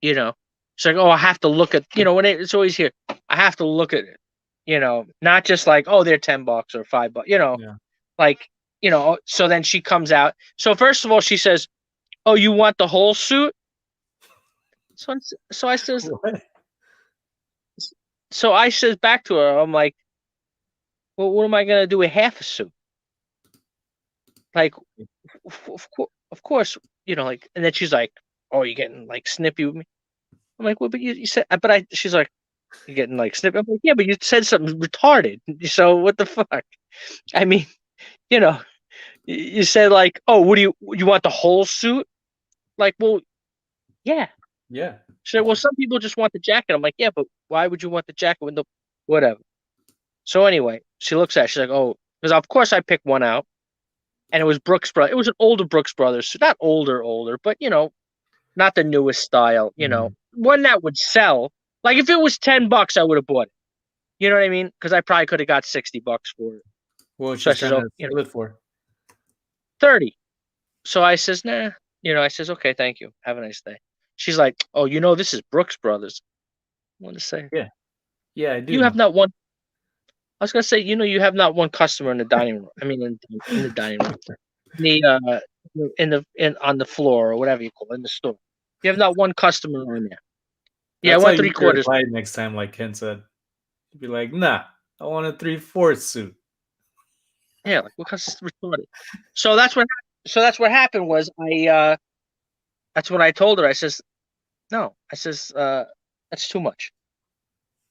You know, she's like, "Oh, I have to look at when it's always here. I have to look at it. Not just like, oh, they're $10 or $5. Yeah. Like So then she comes out. So first of all, she says, "Oh, you want the whole suit?" So I says, What? back to her, I'm like, "Well, what am I gonna do with half a suit?" Like, of course, and then she's like, "Oh, you're getting like snippy with me." I'm like, "Well, but you said," she's like, "You're getting like snippy." I'm like, "Yeah, but you said something retarded. So what the fuck?" I mean, you know, you said like, "Oh, what do you want the whole suit?" Like, well, yeah. Yeah. She said, "Well, some people just want the jacket." I'm like, "Yeah, but why would you want the jacket with the whatever?" So anyway, she looks at it, she's like, "Oh," because of course I picked one out, and it was Brooks Brothers. It was an older Brooks Brothers, so not older, but not the newest style. Mhm. One that would sell. Like if it was $10, I would have bought it. You know what I mean? Because I probably could have got $60 for it. What was So she I says, trying "Oh, to sell it for? 30." So I says, "Nah." I says, "Okay, thank you. Have a nice day." She's like, "Oh, this is Brooks Brothers." I want to say, Yeah. Yeah, I do you have know. not one. I was gonna say, you have not one customer in the dining room. I mean, in the dining room, the in on the floor or whatever you call it in the store. You have not one customer on there. Yeah, I That's how want you three should quarters. reply next time, like Ken said. You'd be like, nah, I want a 3/4 suit. Yeah, like what customer retarded? So that's what happened was that's what I told her. I says no. I says that's too much.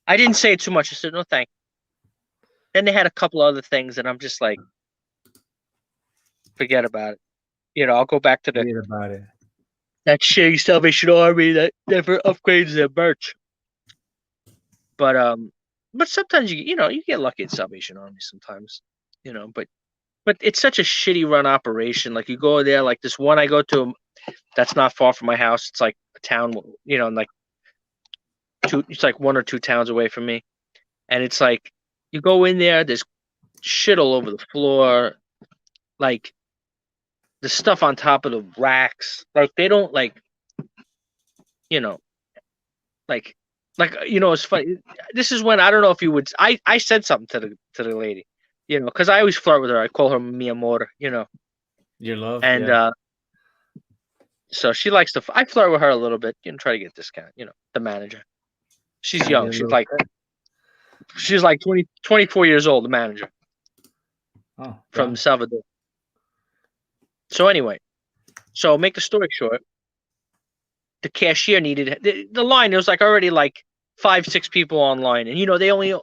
I didn't say too much. I said no, thank you. Then they had a couple other things, and I'm just like, forget about it. I'll go back to Forget about it. that shitty Salvation Army that never upgrades their merch. But sometimes you get lucky at Salvation Army sometimes, but it's such a shitty run operation. Like you go there, like this one I go to that's not far from my house. It's like a town, and like it's like one or two towns away from me, and it's like you go in there, there's shit all over the floor, like the stuff on top of the racks. Like they don't you know like it's funny. This is when I don't know if you would. I said something to the lady, because I always flirt with her. I call her mi amor, Your love, and yeah. so she likes to. I flirt with her a little bit, try to get a discount. The manager. She's Trying to get young. a She's little like cut. 24 years old. The manager Oh, from damn. Salvador. So anyway, so make the story short. The cashier needed the line. There was like already like 5-6 people online, and they only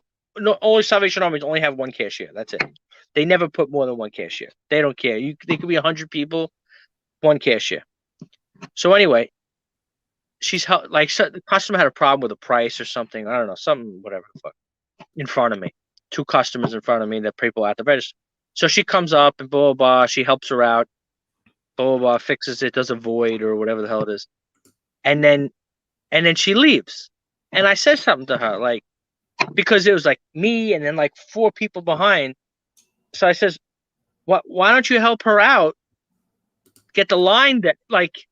Salvation Armies only have one cashier. That's it. They never put more than one cashier. They don't care. They could be 100 people, one cashier. So anyway, the customer had a problem with the price or something. I don't know, something whatever the fuck in front of me. 2 customers in front of me, that people at the register. So she comes up and blah blah blah. She helps her out. Blah blah blah. Fixes it. Does a void or whatever the hell it is. And then she leaves. And I said something to her, like, because it was like me and then like 4 people behind. So I says, why don't you help her out? Get the line that, like,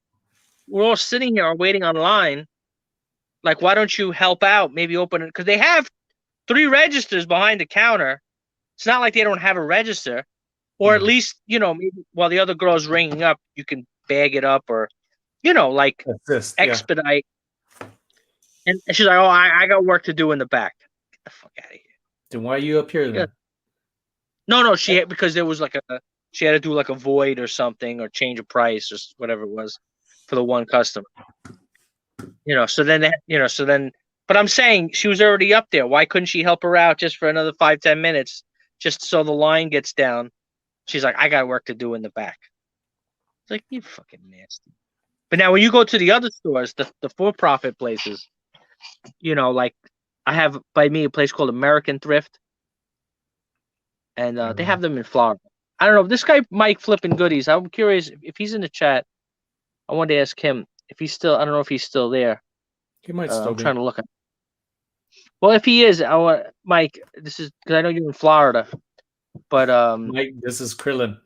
we're all sitting here waiting online. Like, why don't you help out? Maybe open it, because they have 3 registers behind the counter. It's not like they don't have a register, or at Yeah. least, maybe while the other girl's ringing up, you can bag it up or, like Assist, yeah. expedite. And she's like, "Oh, I got work to do in the back." Get the fuck out of here. Then why are you up here Yeah. then? No, because there was she had to do like a void or something or change a price or whatever it was for the one customer. But I'm saying she was already up there. Why couldn't she help her out just for another 5-10 minutes just so the line gets down. She's like, I got work to do in the back. It's like, you fucking nasty. But now when you go to the other stores, the for-profit places, you know, like I have by me a place called American Thrift, and they have them in Florida. I don't know. This guy Mike flipping goodies. I'm curious if he's in the chat. I wanted to ask him if he's still. I don't know if he's still there. He might still I'm be. trying to look at. Well, if he is, I want Mike. This is because I know you're in Florida, but Mike, this is Krillin.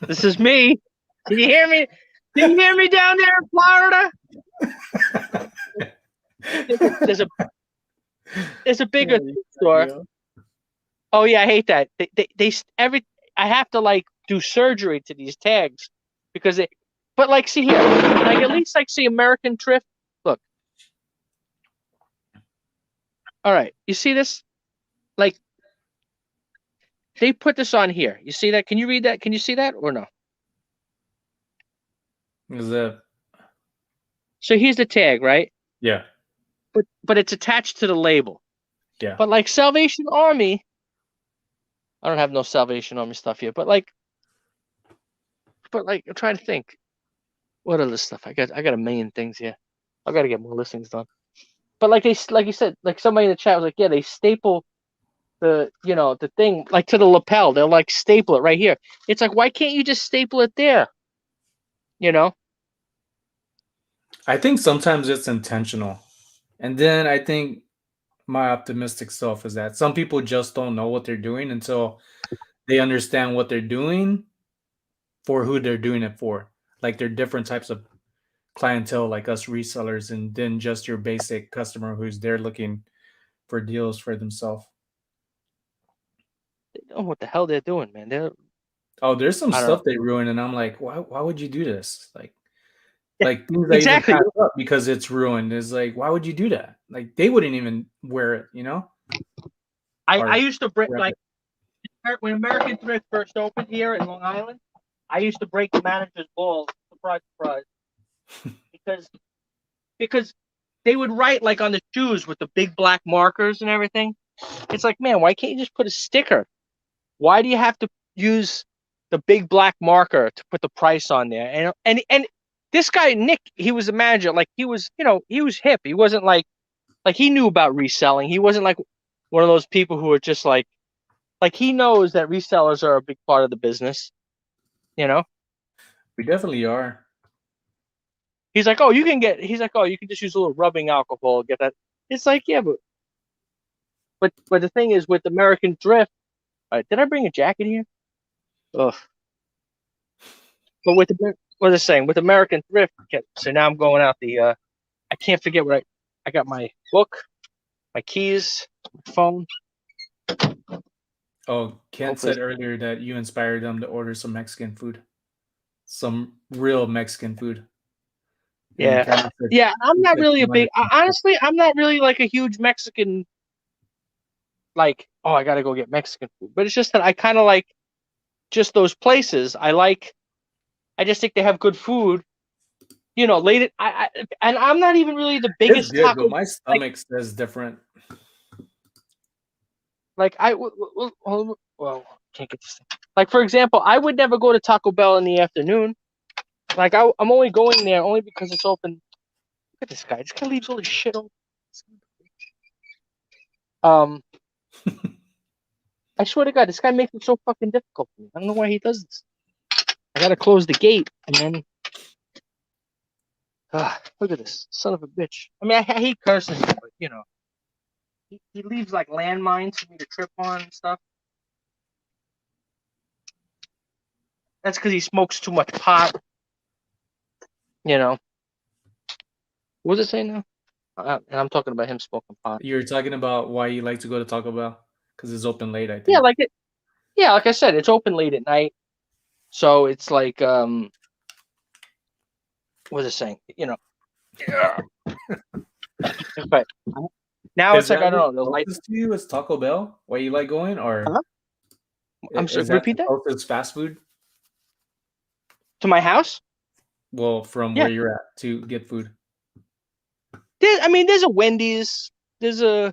this is me. Can you hear me? Can you hear me down there in Florida? There's a bigger store. Oh yeah, I hate that. They I have to like do surgery to these tags because they. But like, see here, like at least like see American Thrift. Look. All right, you see this? Like, they put this on here. You see that? Can you read that? Can you see that or no? Is that? So here's the tag, right? Yeah. But it's attached to the label. Yeah. But like Salvation Army, I don't have no Salvation Army stuff here. But like I'm trying to think. What other stuff? I got a million things here. I got to get more listings done. But like you said, like somebody in the chat was like, yeah, they staple the thing like to the lapel. They'll like staple it right here. It's like, why can't you just staple it there? You know? I think sometimes it's intentional. And then I think my optimistic self is that some people just don't know what they're doing until they understand what they're doing for who they're doing it for. Like they're different types of clientele, like us resellers, and then just your basic customer who's there looking for deals for themselves. They don't know what the hell they're doing, man. There's some I don't stuff know. they ruin, and I'm like, why would you do this? Like things I even Exactly. pass up because it's ruined. Is like, why would you do that? Like they wouldn't even wear it, you know? I Or used to break rep like it. when American Thrift first opened here in Long Island. I used to break the manager's balls. Surprise, surprise. Because they would write like on the shoes with the big black markers and everything. It's like, man, why can't you just put a sticker? Why do you have to use the big black marker to put the price on there? And this guy Nick, he was a manager. Like he was, he was hip. He wasn't like he knew about reselling. He wasn't like one of those people who are just like he knows that resellers are a big part of the business. We definitely are. He's like, oh, you can just use a little rubbing alcohol, get that. It's like, yeah, but the thing is with American Thrift, did I bring a jacket here? Ugh. But what was I saying? With American Thrift, so now I'm going out I can't forget what I got my book, my keys, my phone. Oh, Kent said earlier that you inspired them to order some Mexican food. Some real Mexican food. Yeah. Yeah, I'm not really honestly, I'm not really like a huge Mexican, like, oh, I got to go get Mexican food. But it's just that I kind of like just those places. I just think they have good food. Late and I'm not even really the biggest good, taco. But my stomach says different. Like well, can't get this thing. Like for example, I would never go to Taco Bell in the afternoon. Like I'm only going there only because it's open. Look at this guy. This guy leaves all his shit open. I swear to God, this guy makes it so fucking difficult for me. I don't know why he does this. I gotta close the gate and then. Look at this son of a bitch. I mean, I hate cursing, but he leaves like landmines for me to trip on and stuff. That's because he smokes too much pot. What was it saying now? And I'm talking about him smoking pot. You're talking about why you like to go to Taco Bell because it's open late, I think. Yeah, like I said, it's open late at night, so it's like what was it saying? But now it's like I don't know. The light closest to you is Taco Bell. Why you like going, or I'm sorry, repeat that. Closest fast food to my house? Well, from where you're at to get food. There's a Wendy's. There's a,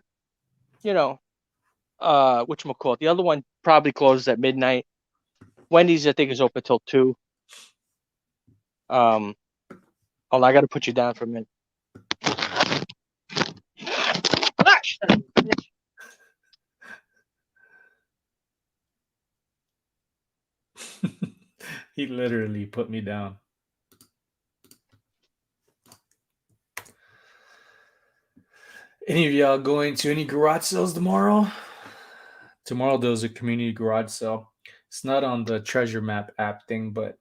whatchamacallit, the other one probably closes at midnight. Wendy's, I think, is open till 2. Hold on, I got to put you down for a minute. He literally put me down. Any of y'all going to any garage sales tomorrow? Tomorrow there's a community garage sale. It's not on the treasure map app thing, but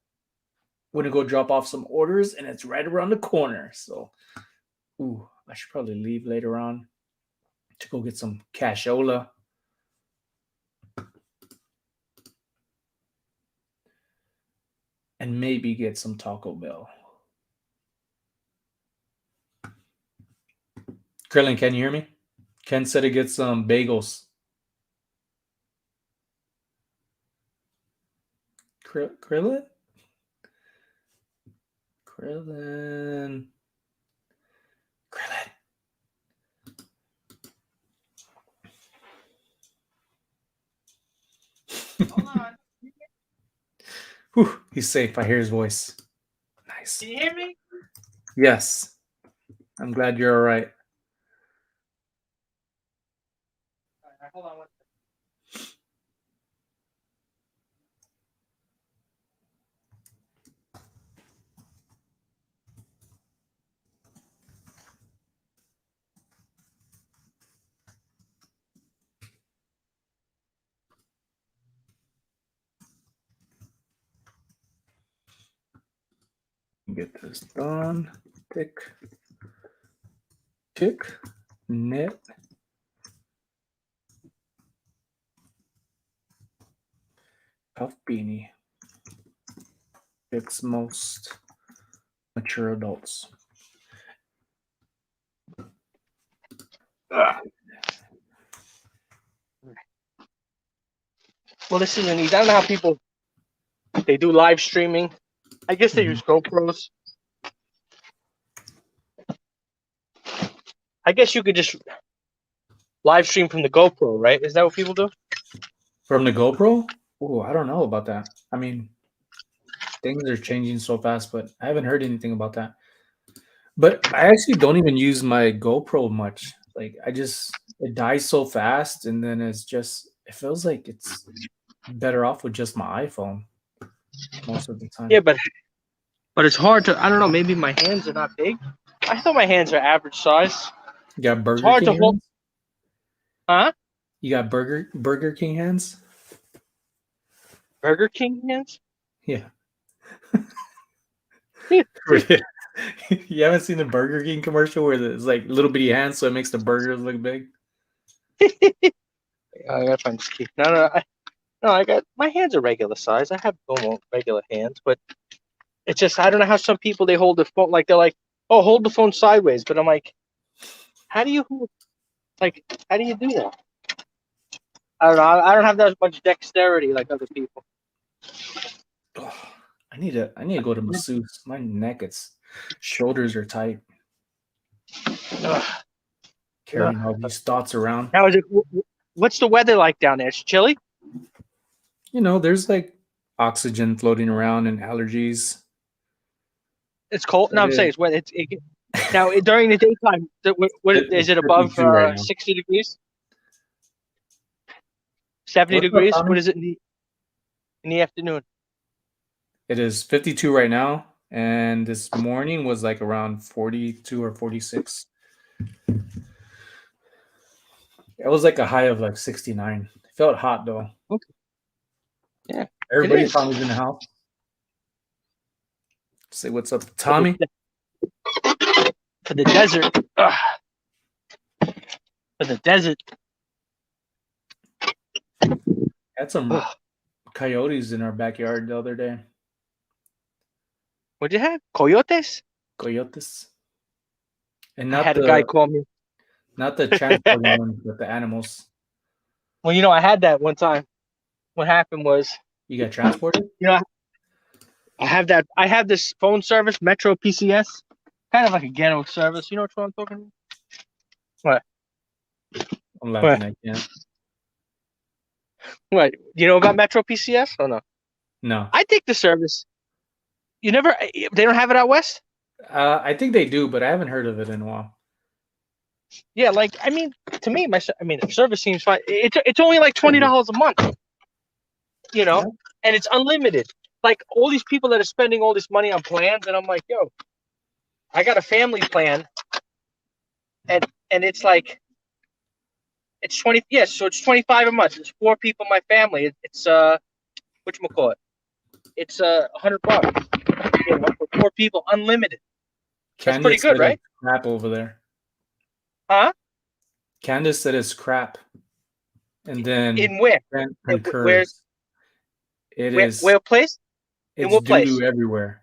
I'm gonna go drop off some orders and it's right around the corner. So I should probably leave later on to go get some cashola. And maybe get some Taco Bell. Krillin, can you hear me? Ken said to get some bagels. Krillin? Krillin. Hold on. Whew, he's safe. I hear his voice. Nice. Can you hear me? Yes. I'm glad you're all right. Hold on one second. Get this done. Tick. Tick. Knit. Puff beanie. Fits most mature adults. Well, this isn't easy. I don't know how people they do live streaming. I guess they use GoPros. I guess you could just live stream from the GoPro, right? Is that what people do? From the GoPro? Oh, I don't know about that. I mean, things are changing so fast, but I haven't heard anything about that. But I actually don't even use my GoPro much. Like it dies so fast, and then it feels like it's better off with just my iPhone most of the time. Yeah, but it's hard to. I don't know. Maybe my hands are not big. I thought my hands are average size. You got Burger hard King to hold- hands? Huh? You got Burger King hands? Burger King hands? Yeah. You haven't seen the Burger King commercial where it's like little bitty hands, so it makes the burgers look big? I gotta find this key. No, I got my hands are regular size. I have normal regular hands, but it's just I don't know how some people they hold the phone like they're like, oh, hold the phone sideways, but I'm like, how do you do that? I don't know. I don't have that much dexterity like other people. Oh, I need to go to masseuse. My shoulders are tight. Carrying all these thoughts around. Now, what's the weather like down there? It's chilly? There's like oxygen floating around and allergies. It's cold. No, I'm saying it's wet. Now during the daytime, what is it above right 60 degrees? 70 degrees? What is it in the afternoon? It is 52 right now, and this morning was like around 42 or 46. It was like a high of like 69. It felt hot though. Okay. Yeah. Everybody found me in the house. Say what's up, Tommy. For the desert. For the desert. Had some coyotes in our backyard the other day. What'd you have? Coyotes? Coyotes. And I had a guy call me. Not the transporting ones, but the animals. Well, I had that one time. What happened was you got transported? I have this phone service, Metro PCS, kind of like a ghetto service. You know what I'm talking about? What? I'm laughing. I can't. What? You know about Metro PCS? Oh no. No. I take the service. You never. They don't have it out west. I think they do, but I haven't heard of it in a while. Yeah, like I mean, to me, the service seems fine. It's only like $20 a month. You know, Yeah. and it's unlimited. Like all these people that are spending all this money on plans, and I'm like, yo, I got a family plan, and it's like it's 20. Yes, so it's 25 a month. It's 4 people in my family. It's whatchamacallit? It's $100. You know, for 4 people, unlimited. That's pretty Candace good, said right? it's crap over there. Huh? Candace said it's crap, and then In where? Brent Where? concurs. It Where? is. Where place? In It's what doo place? doo everywhere.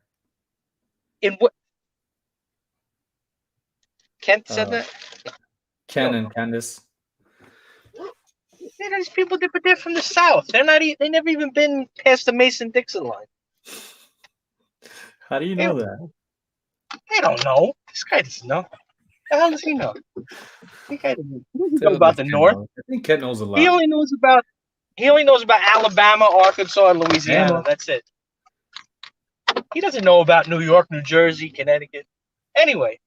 In what? Kent said Uh, that. I Ken don't and know. Candace. Man, these people, but they're from the South. They're not. They never even been past the Mason-Dixon line. How do you They, know that? they don't know. This guy doesn't know. The hell does he know? This guy doesn't know Tell about this the Ken North. knows. I think Ken knows a He lot. only knows about. He only knows about Alabama, Arkansas, and Louisiana. Alabama. That's it. He doesn't know about New York, New Jersey, Connecticut. Anyway,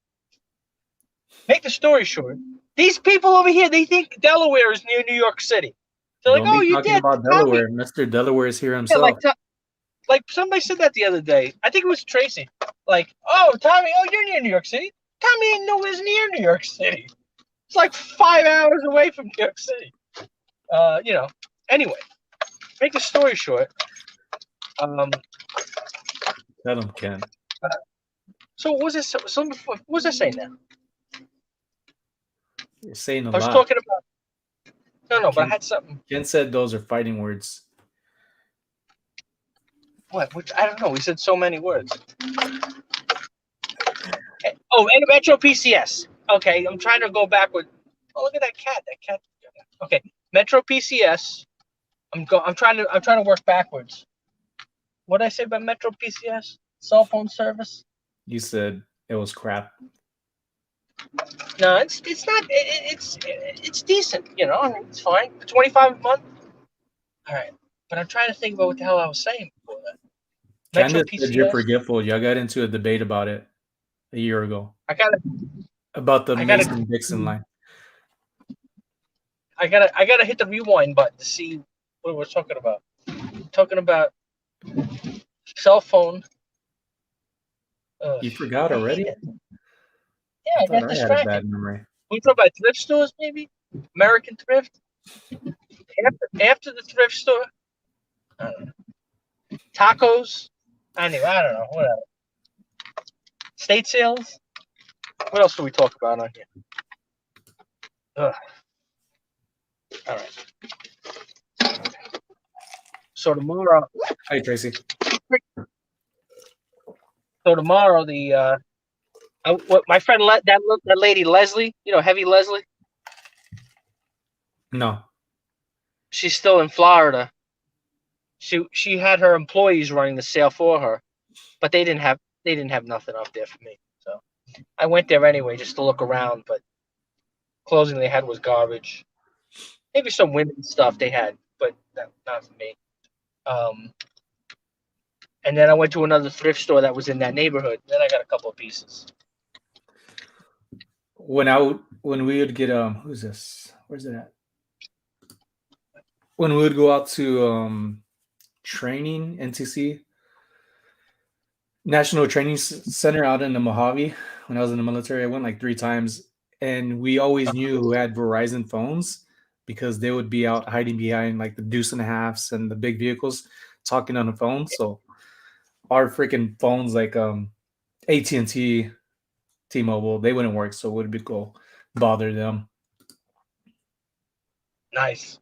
make the story short. These people over here, they think Delaware is near New York City. They're like, Don't "Oh, be you talking did, about Tommy." Delaware. Mr. Delaware is here Yeah, himself. like somebody said that the other day. I think it was Tracy. Like, "Oh, Tommy, oh, you're near New York City." Tommy ain't nowhere near New York City. It's like 5 hours away from New York City. You know. Anyway, make the story short. Tell him, Ken. So what was this? What was I saying now? You're saying a I was lot. talking about. No, but I Ken, had something. Ken said those are fighting words. What? Which I don't know. We said so many words. Oh, and Metro PCS. Okay, I'm trying to go backward. Oh, look at that cat. That cat. Okay, Metro PCS. I'm trying to work backwards. What did I say about Metro PCS? Cell phone service? You said it was crap. No, it's not. It's decent. You know, I mean, it's fine. $25 a month. All right, but I'm trying to think about what the hell I was saying before that. Metro Candace said you're PCS. forgetful. Y'all got into a debate about it a year ago I gotta. about the I gotta. Mason Dixon line. I gotta hit the rewind button to see what we're talking about. Talking about cell phone. You forgot I hate already? it. I Yeah, I thought got I had a distracted. bad memory. We talk about thrift stores, maybe American thrift. After the thrift store, I don't know. Tacos. Anyway, I don't know. Whatever. State sales. What else do we talk about on here? Ugh. All right. So tomorrow. Hi, Tracy. So tomorrow, what my friend that lady Leslie, you know, Heavy Leslie. No. She's still in Florida. She had her employees running the sale for her, but they didn't have nothing up there for me. So I went there anyway just to look around, but clothing they had was garbage. Maybe some women's stuff they had, but not for me. And then I went to another thrift store that was in that neighborhood. Then I got a couple of pieces. When we would get who's this? Where's it at? When we would go out to training, NTC, National Training Center out in the Mojave. When I was in the military, I went like 3 times, and we always knew who had Verizon phones because they would be out hiding behind like the deuce and a halves and the big vehicles, talking on the phone. So our freaking phones, like AT&T, T-Mobile, they wouldn't work. So it would be go bother them. Nice.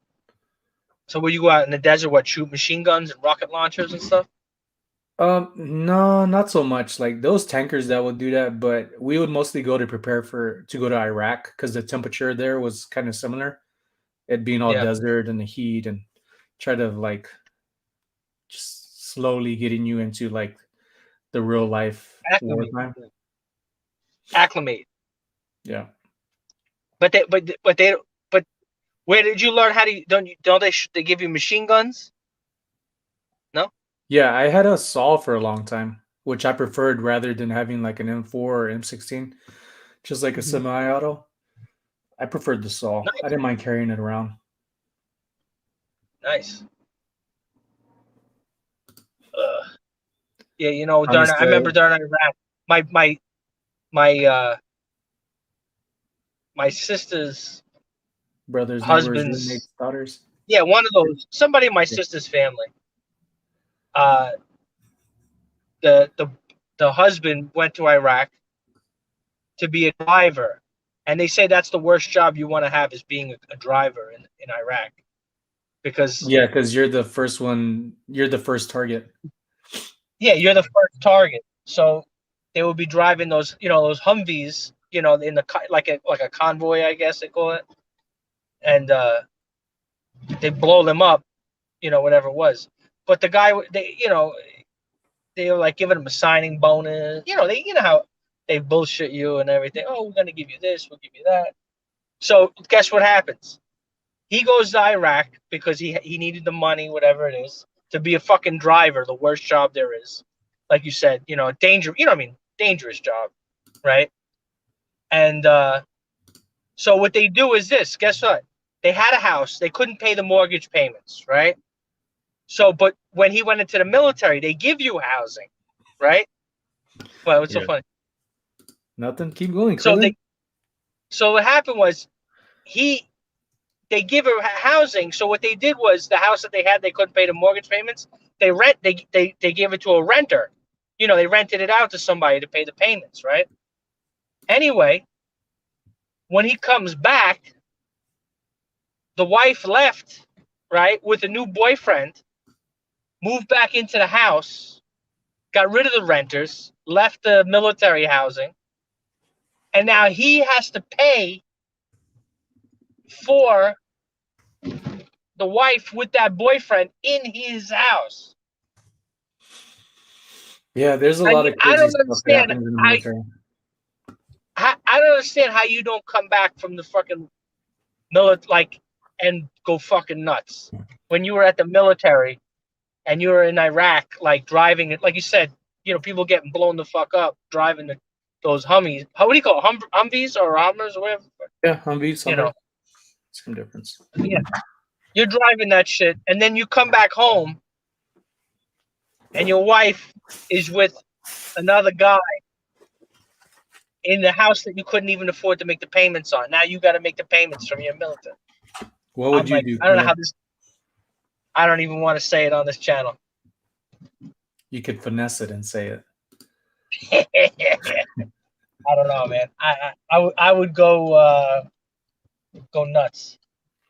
So will you go out in the desert? What, shoot machine guns and rocket launchers and stuff? No, not so much. Like those tankers that would do that, but we would mostly go to prepare to go to Iraq because the temperature there was kind of similar. It being all Yeah. desert and the heat, and try to like just slowly getting you into like the real life wartime. Acclimate. Yeah. But Where did you learn how to? Don't they give you machine guns? No. Yeah, I had a saw for a long time, which I preferred rather than having like an M4 or M16, just like a Mhm. semi-auto. I preferred the saw. I Nice. didn't mind carrying it around. Nice. Yeah, Promise I remember the during Iraq, my my my my sister's brothers, neighbors, husband's, roommates, daughters. yeah, one of those, somebody in my Yeah. sister's family. Uh, the the the husband went to Iraq to be a driver, and they say that's the worst job you want to have is being a driver in Iraq because Yeah, because you're the first one. You're the first target. yeah, you're the first target. So they will be driving those Humvees, in the like a convoy, I guess they call it, and they blow them up, whatever it was. But the guy, they were like giving him a signing bonus. How they bullshit you and everything. Oh, we're gonna give you this, we'll give you that. So guess what happens? He goes to Iraq because he needed the money, whatever it is, to be a fucking driver, the worst job there is. Like you said, danger. You know what I mean? Dangerous job, right? And so what they do is this. Guess what? They had a house. They couldn't pay the mortgage payments, right? So, but when he went into the military, they give you housing, right? Well, what's so Yeah. funny? Nothing. Keep going, So Krillin. so what happened was they give her housing. So what they did was the house that they had, they couldn't pay the mortgage payments. They gave it to a renter. They rented it out to somebody to pay the payments, right? Anyway, when he comes back, the wife left, right, with a new boyfriend, moved back into the house, got rid of the renters, left the military housing, and now he has to pay for the wife with that boyfriend in his house. Yeah, there's a I lot mean, of crazy stuff that happens in the I military. I don't understand how you don't come back from the fucking military and go fucking nuts when you were at the military and you were in Iraq, like driving it, like you said, people getting blown the fuck up driving those Hummees. What do you call it? Humvees or Hummers or whatever? Yeah, Humvees, You Hummer. know, Same difference. yeah, you're driving that shit, and then you come back home, and your wife is with another guy in the house that you couldn't even afford to make the payments on. Now you got to make the payments from your military. What would I'm you like, do, I don't know Krillin? how this. I don't even want to say it on this channel. You could finesse it and say it. I don't know, man. I would go nuts.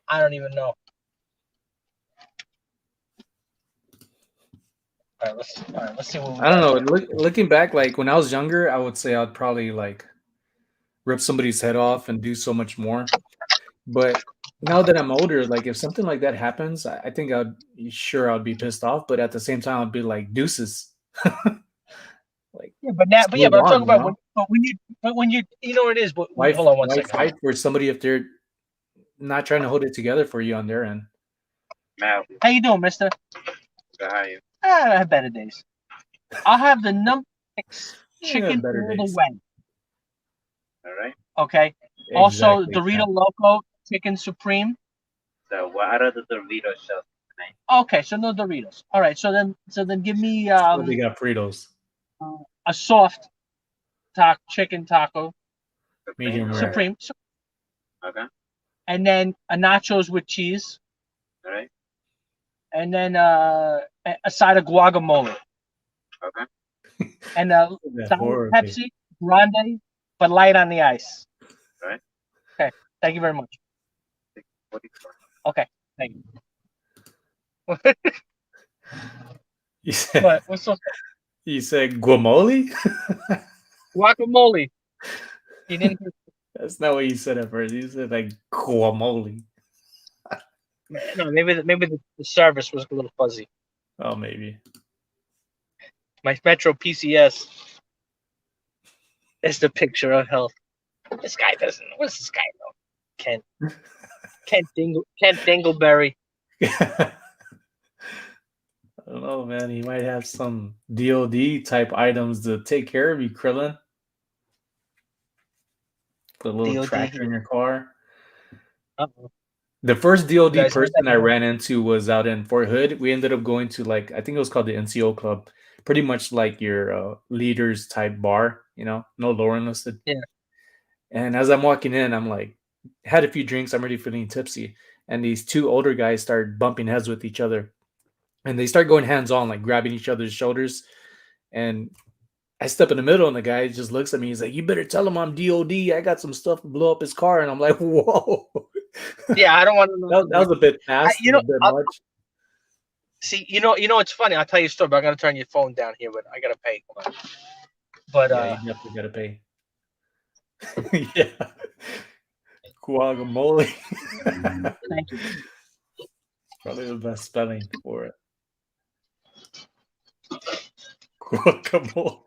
I don't even know. All right, let's see what we I don't got know. here. Looking back, like when I was younger, I would say I'd probably like rip somebody's head off and do so much more. But now that I'm older, like if something like that happens, I think I'd be pissed off, but at the same time, I'd be like deuces. Like Yeah, but now, just but yeah, move but I'm talking on, you about know. when you know what it is. But Why hold on one why second. fight for somebody if they're not trying to hold it together for you on their end? How you doing, Mister? How are you? I have better days. I'll have the number 6 Yeah, chicken better all the days. way. All right. Okay. Also, Exactly. Dorito Loco Chicken Supreme. So what are the Dorito shells tonight? Okay, so no Doritos. All right, so then give me So they got Fritos, a soft chicken taco Supreme. medium All right. rare. Supreme, Okay. and then a nachos with cheese, All right. and then a side of guacamole, Okay. and a That Diet horribly. Pepsi Grande, but light on the ice. All right. Okay, thank you very much. 44. Okay, thank you. You said What? What's so you said guacamole? guacamole? You didn't. That's not what you said at first. You said like guacamole. No, maybe the service was a little fuzzy. Oh, maybe. My Metro PCS is the picture of health. This guy doesn't. What's this guy know? Kent Dingleberry. I don't know, man. He might have some DOD type items to take care of you, Krillin. Put a little DOD. tractor in your car. Uh-oh. The first You DOD guys heard person that? I ran into was out in Fort Hood. We ended up going to like I think it was called the NCO Club, pretty much like your leaders type bar. No lower enlisted. Yeah. And as I'm walking in, I'm like, had a few drinks. I'm already feeling tipsy, and these two older guys start bumping heads with each other, and they start going hands on, like grabbing each other's shoulders. And I step in the middle, and the guy just looks at me. He's like, "You better tell him I'm DOD. I got some stuff to blow up his car." And I'm like, "Whoa." Yeah, I don't want to know. That was a bit fast, a bit much. See, it's funny. I'll tell you a story, but I'm gonna turn your phone down here, but I gotta pay. Hold on. But Yeah, you definitely gotta pay. Yeah, Quagamoli. Thank you. Probably the best spelling for it. Quagamoli.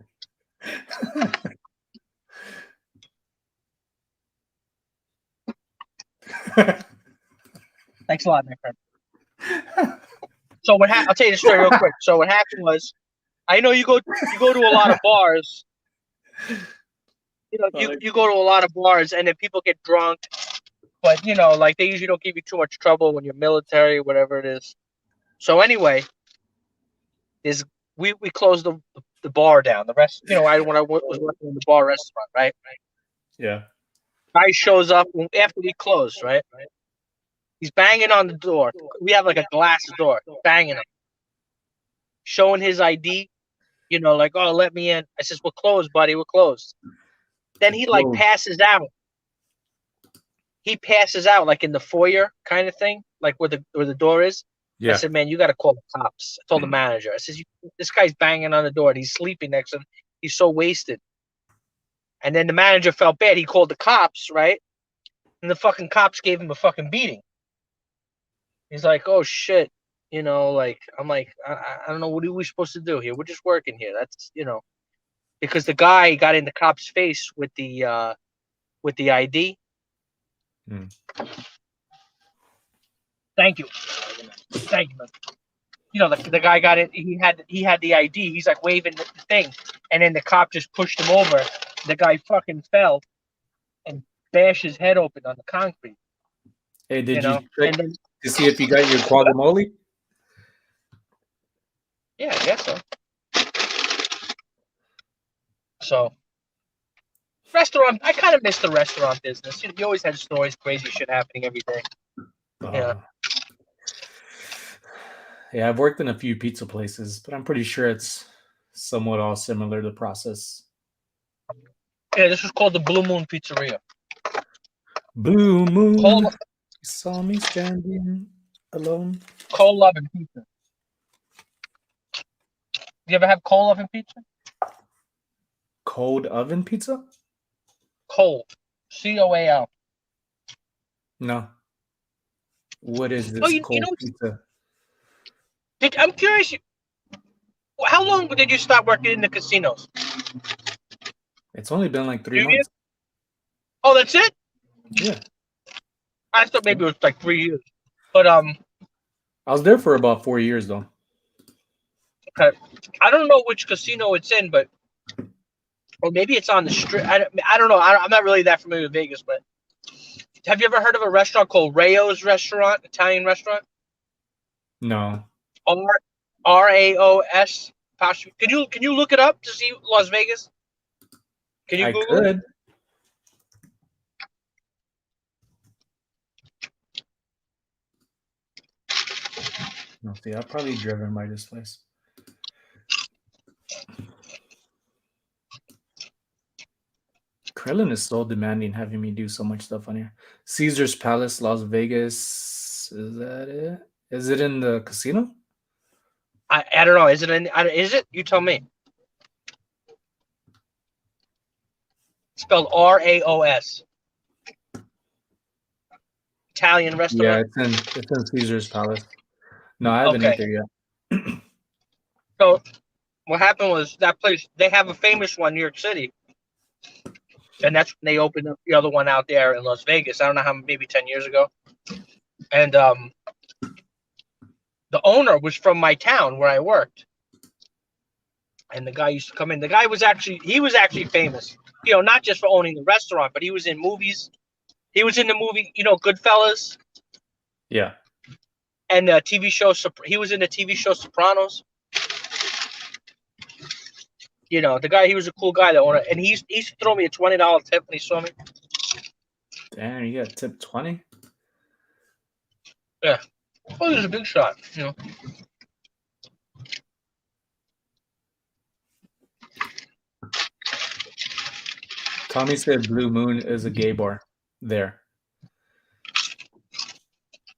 Thanks a lot, my friend. So I'll tell you the story real quick. So what happened was, I know you go to a lot of bars. You go to a lot of bars, and then people get drunk. But like they usually don't give you too much trouble when you're military, whatever it is. So anyway, we closed the bar down. The rest, when I was working in the bar restaurant, right? Yeah. Guy shows up after we closed, right? He's banging on the door. We have like a glass door, banging him, showing his ID. Like, oh, let me in. I says, we're closed, buddy. We're closed. Then he like passes out. He passes out like in the foyer kind of thing, like where the door is. Yeah. I said, man, you got to call the cops. I told the manager. I says, this guy's banging on the door. And he's sleeping next to him. He's so wasted. And then the manager felt bad. He called the cops, right? And the fucking cops gave him a fucking beating. He's like, oh shit, like I'm like, I don't know, what are we supposed to do here? We're just working here. That's because the guy got in the cop's face with the ID. Thank you, man. The guy got it. He had the ID. He's like waving the thing, and then the cop just pushed him over. The guy fucking fell and bashed his head open on the concrete. Hey, did you check to see if you got your Quagamoli? Yeah, I guess so. So, restaurant, I kind of miss the restaurant business. You always had stories, crazy shit happening every day. Yeah. Yeah, I've worked in a few pizza places, but I'm pretty sure it's somewhat all similar, the process. Yeah, this was called the Blue Moon Pizzeria. Blue Moon. You saw me standing alone. Cold oven pizza. You ever have cold oven pizza? Cold oven pizza? Cold. COAL. No. What is this cold pizza? I'm curious. How long did you stop working in the casinos? It's only been like 3 months. Oh, that's it? Yeah. I thought maybe it was like 3 years. But I was there for about 4 years though. Okay. I don't know which casino it's in, but or maybe it's on the strip. I don't know. I'm not really that familiar with Vegas, but have you ever heard of a restaurant called Rao's Restaurant, Italian restaurant? No. RAOS. Can you look it up to see Las Vegas? Can you Google it? No, see, I've probably driven by this place. Krillin is so demanding, having me do so much stuff on here. Caesar's Palace, Las Vegas. Is that it? Is it in the casino? I don't know. Is it in? Is it? You tell me. It's spelled RAOS. Italian restaurant. Yeah, it's in Caesar's Palace. No, I haven't either yet. So what happened was that place, they have a famous one in New York City. and that's when they opened up the other one out there in Las Vegas. I don't know how, maybe 10 years ago. And the owner was from my town where I worked. And the guy used to come in. The guy was actually famous, not just for owning the restaurant, but he was in movies. He was in the movie, Goodfellas. Yeah. And the TV show, he was in the TV show Sopranos. The guy, he was a cool guy, the owner. And he used to throw me a $20 tip when he saw me. Damn, you got tip 20? Yeah. Oh, there's a big shot, Tommy said Blue Moon is a gay bar there.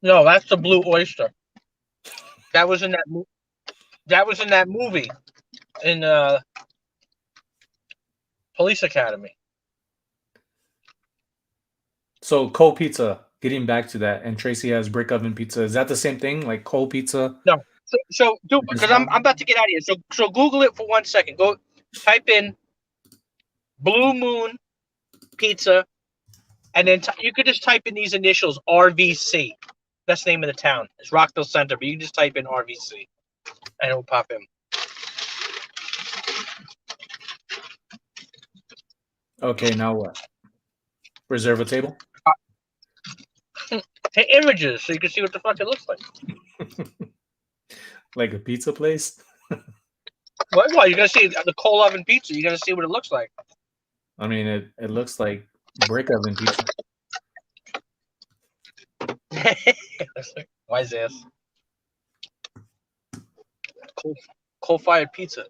No, that's the Blue Oyster. That was in that movie. That was in that movie in Police Academy. So cold pizza, getting back to that, and Tracy has brick oven pizza. Is that the same thing? Like cold pizza? No. So because I'm about to get out of here. So Google it for 1 second. Go type in Blue Moon Pizza, and then you could just type in these initials RVC. That's the name of the town. It's Rockville Center, but you can just type in RVC, and it will pop in. Okay, now what? Reserve a table? Take images so you can see what the fuck it looks like. Like a pizza place? Well, you're gonna see the cold oven pizza. You're gonna see what it looks like. I mean, it looks like brick oven pizza. Why is ass? Coal-fired pizza.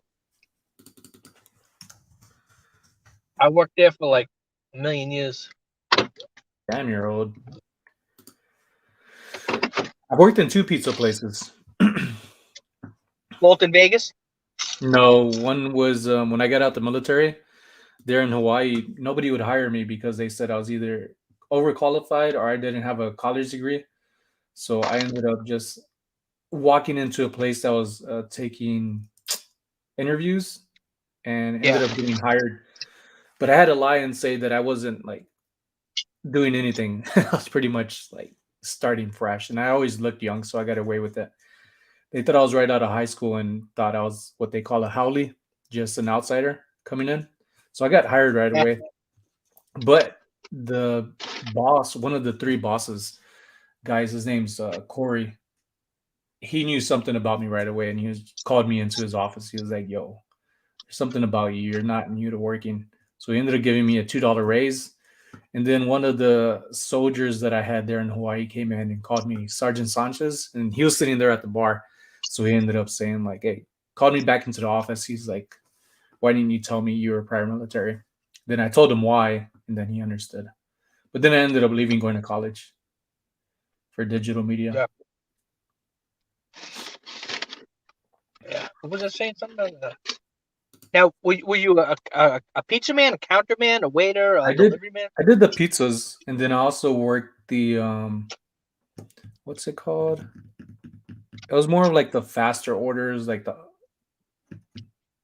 I worked there for like a million years. Damn, you're old. I've worked in 2 pizza places. Both in Vegas? No, one was when I got out the military there in Hawaii. Nobody would hire me because they said I was either overqualified or I didn't have a college degree. So I ended up just walking into a place that was taking interviews and ended up getting hired. But I had to lie and say that I wasn't like doing anything. I was pretty much like starting fresh, and I always looked young, so I got away with it. They thought I was right out of high school and thought I was what they call a haole, just an outsider coming in. So I got hired right away. But the boss, one of the 3 bosses, guys, his name's Corey. He knew something about me right away, and called me into his office. He was like, "Yo, there's something about you. You're not new to working." So he ended up giving me a $2 raise. And then one of the soldiers that I had there in Hawaii came in and called me Sergeant Sanchez, and he was sitting there at the bar. So he ended up saying like, "Hey," called me back into the office. He's like, "Why didn't you tell me you were prior military?" Then I told him why, and then he understood. But then I ended up leaving, going to college for digital media. Yeah. Was I saying something about that? Now, were you a pizza man, a counter man, a waiter, a delivery man? I did the pizzas, and then I also worked the what's it called? It was more of like the faster orders, like the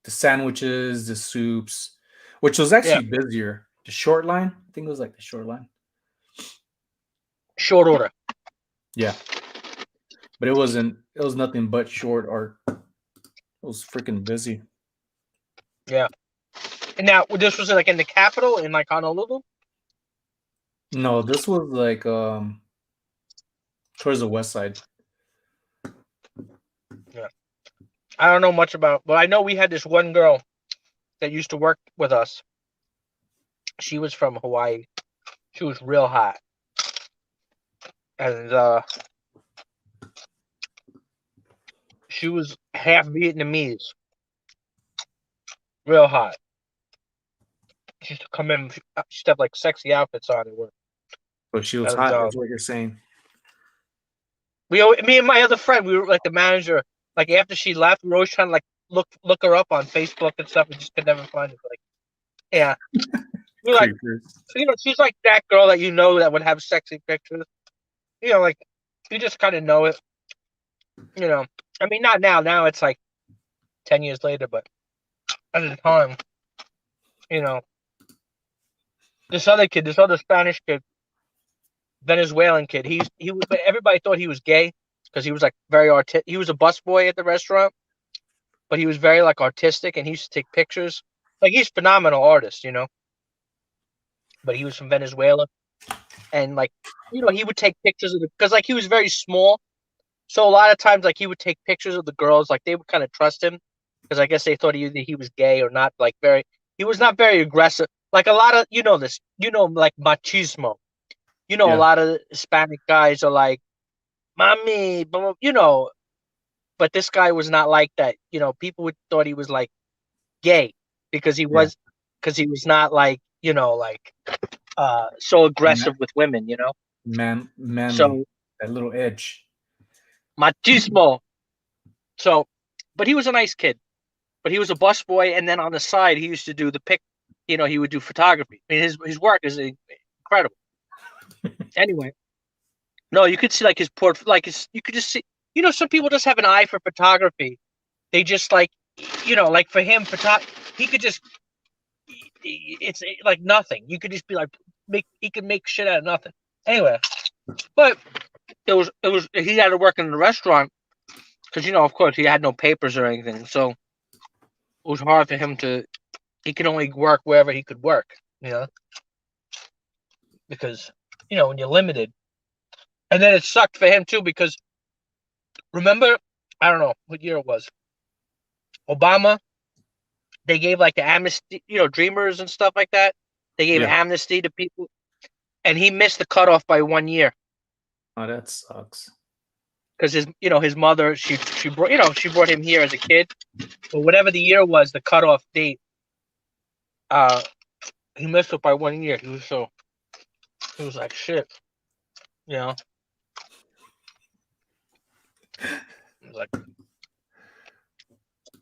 sandwiches, the soups, which was actually busier. The short line, I think it was like the short line. Short order. Yeah, but it wasn't. It was nothing but short, or it was freaking busy. Yeah. And now, this was like in the capital, in like Honolulu? No, this was like towards the west side. Yeah. I don't know much about, but I know we had this one girl that used to work with us. She was from Hawaii. She was real hot. And she was half Vietnamese. Real hot. She used to come in, she used to have like sexy outfits on at work. But she was hot, is what you're saying. Me and my other friend, we were like the manager. Like after she left, we were always trying to like look her up on Facebook and stuff. We just could never find it. Like, yeah, we're like, she's like that girl that that would have sexy pictures. Like you just kind of know it. I mean, not now. Now it's like 10 years later, but at the time, this other kid, this other Spanish kid, Venezuelan kid. He was, but everybody thought he was gay because he was like very artistic. He was a busboy at the restaurant, but he was very like artistic, and he used to take pictures. Like he's a phenomenal artist, you know. But he was from Venezuela, and like he would take pictures of because like he was very small, so a lot of times like he would take pictures of the girls. Like they would kind of trust him because I guess they thought he was gay or not. Like very, he was not very aggressive. Like a lot of this, like machismo. A Yeah. lot of Hispanic guys are like, "Mommy," but this guy was not like that. People would thought he was like gay because he Yeah. was not like so aggressive Man, with women. manly. So That little edge. machismo. So, but he was a nice kid. But he was a busboy, and then on the side he used to do the pic. He would do photography. I mean, his work is incredible. Anyway, no, you could see like his you could just see. Some people just have an eye for photography. They just like, like for him, he could just. It's like nothing. You could just be like, he could make shit out of nothing. Anyway, but he had to work in the restaurant because of course he had no papers or anything, so it was hard for him to. He could only work wherever he could work, because when you're limited, and then it sucked for him too because remember, I don't know what year it was. Obama, they gave like the amnesty, dreamers and stuff like that. They gave Yeah. amnesty to people, and he missed the cutoff by 1 year Oh, that sucks. because his mother she brought him here as a kid, but whatever the year was, the cutoff date, he missed it by 1 year. He was like shit, He was like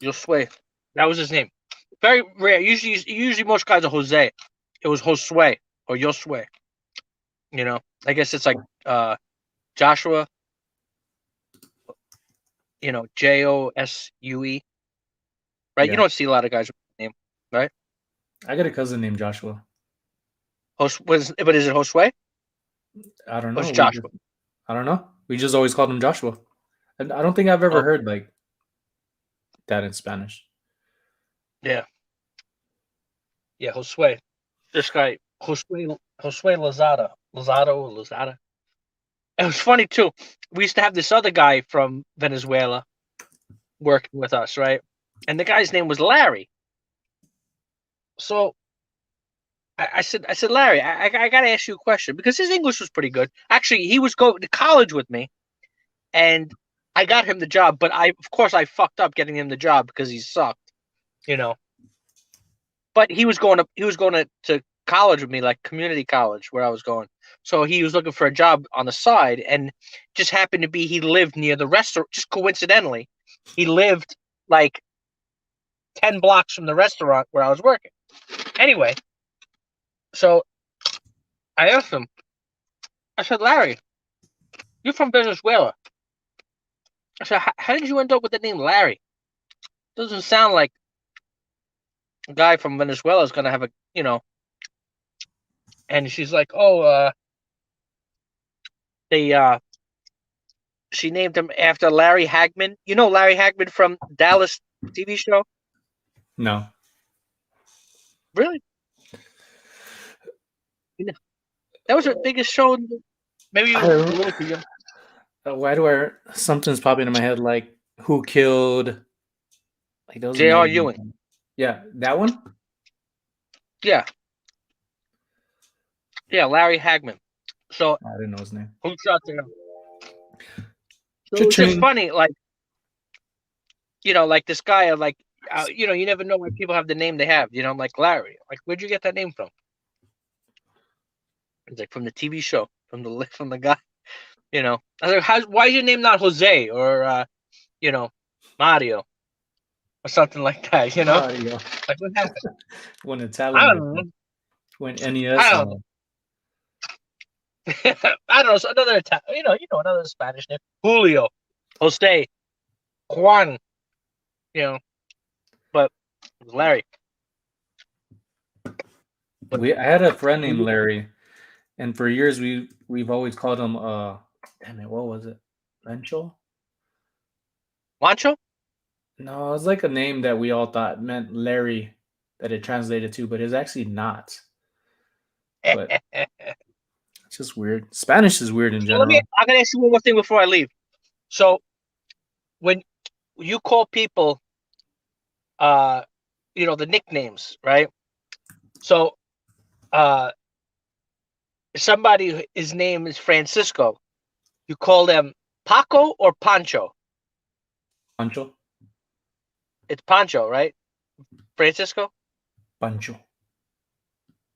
Josue. That was his name. Very rare. Usually most guys are Jose. It was Josue or Josue. I guess it's like Joshua. Josue. Right? Yeah. You don't see a lot of guys with that name, right? I got a cousin named Joshua. But is it Josue? I don't Or know. it's Joshua? I don't know. We just always called him Joshua. And I don't think I've ever Okay. heard like that in Spanish. Yeah. Yeah, Josue. This guy, Josue Lozada. Lozada. It was funny too. We used to have this other guy from Venezuela working with us, right? And the guy's name was Larry. So I said, Larry, I got to ask you a question because his English was pretty good. Actually, he was going to college with me, and I got him the job. But of course, I fucked up getting him the job because he sucked, But he was going to college with me, like community college, where I was going. So he was looking for a job on the side, and just happened to be he lived near the restaurant. Just coincidentally, he lived like 10 blocks from the restaurant where I was working. Anyway, so I asked him. I said, Larry, you're from Venezuela. I said, how did you end up with the name Larry? Doesn't sound like a guy from Venezuela is going to have a, And she's like, oh, she named him after Larry Hagman. You know Larry Hagman from Dallas TV show? No. Really? That was her biggest show. Maybe you were a little too young. Why do something's popping in my head like who killed like those J.R. Ewing. Yeah, that one? Yeah. Yeah, Larry Hagman. So I didn't know his name. who shot the So it's just funny, like like this guy, like you never know why people have the name they have. I'm like Larry. Like, where'd you get that name from? It's like from the TV show, from the guy. I was like, why is your name not Jose or Mario or something like that? Mario. Like what happened? When Italian. I don't know. When NES. I don't know. I don't know. So another another Spanish name, Julio, Jose, Juan. But Larry. I had a friend named Larry, and for years we've always called him damn it, what was it? Lencho? Wancho? No, it's like a name that we all thought meant Larry that it translated to, but it's actually not. But it's just weird. Spanish is weird in So general. I'm gonna ask you one more thing before I leave. So when you call people the nicknames, right? So somebody his name is Francisco, you call them Paco or Pancho? Pancho? It's Pancho, right? Francisco? Pancho.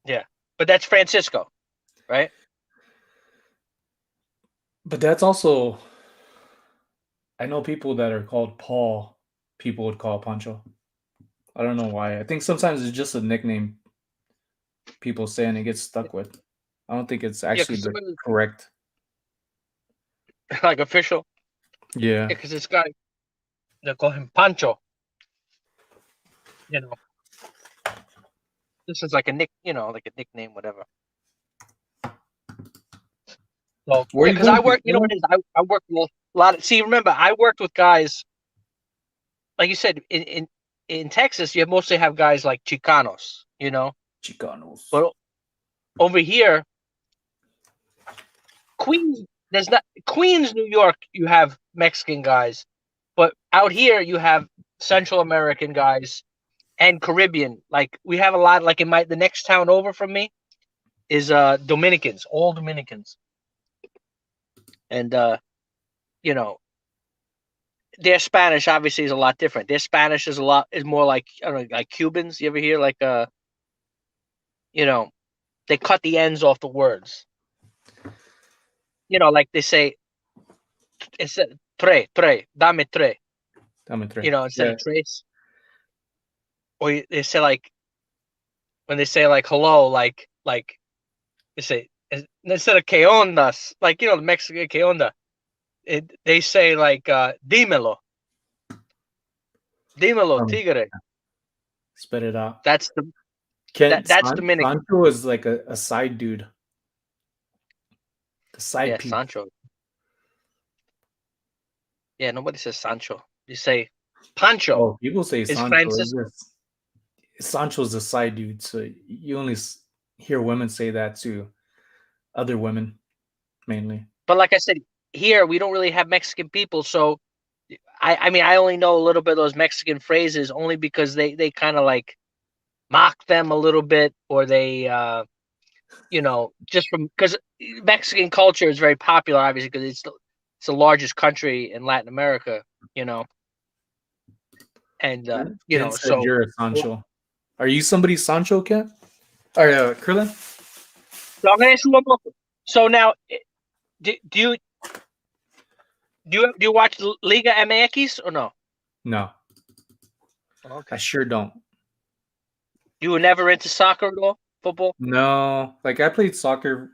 Yeah. But that's Francisco, right? But that's also, I know people that are called Paul, people would call Pancho. I don't know why. I think sometimes it's just a nickname people say and it gets stuck with. I don't think it's Yeah, actually because the correct. like official. Yeah. Yeah, because this guy, they call him Pancho. You know, this is like a like a nickname, whatever. So Where are yeah, you because going I to? work. You know what it is? I work with a lot of. See, remember, I worked with guys like you said in Texas. You mostly have guys like Chicanos, Chicanos. but over here, Queens, there's not Queens, New York. You have Mexican guys, but out here you have Central American guys and Caribbean. Like we have a lot. Like the next town over from me is Dominicans, all Dominicans, and their Spanish obviously is a lot different. Their Spanish is more like I don't know, like Cubans. You ever hear like they cut the ends off the words. Like they say, instead tre, dame tre. Dame tres. Instead Yeah. of trace, or they say like when they say like hello, like they say instead of que ondas, like the Mexican que onda, they say like dímelo, Um, tigre. spit it out. That's that's Dominican. Sancho is like a side dude. The side Yeah, piece. Sancho. Yeah, nobody says Sancho. You say Pancho Oh, people say is Sancho. Francisco. Sancho's a side dude, so you only hear women say that to other women, mainly. But like I said, here we don't really have Mexican people, so I mean I only know a little bit of those Mexican phrases only because they kind of like mock them a little bit, or they just from because Mexican culture is very popular, obviously, because it's the largest country in Latin America, and Ken said so. you're a Sancho. Are you somebody's Sancho, Ken? Or Krillin? So I'm gonna ask you one more. So now, do you watch Liga MX or no? No, Okay. I sure don't. You were never into soccer at all, football? No, like I played soccer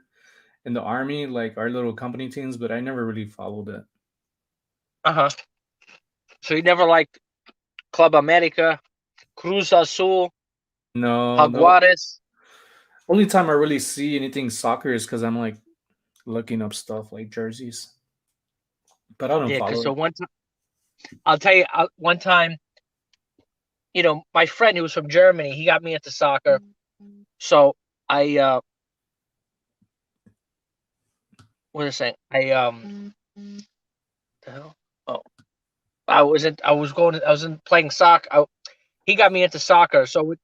in the army, like our little company teams, but I never really followed it. Uh-huh. So you never liked Club America, Cruz Azul, No, the Jaguares? only time I really see anything soccer is because I'm like looking up stuff like jerseys, but I don't Yeah, because follow so it. one time, I'll tell you, one time, my friend who was from Germany, he got me into soccer. So I, what was I saying? The hell? Oh, I was in playing soccer. He got me into soccer. So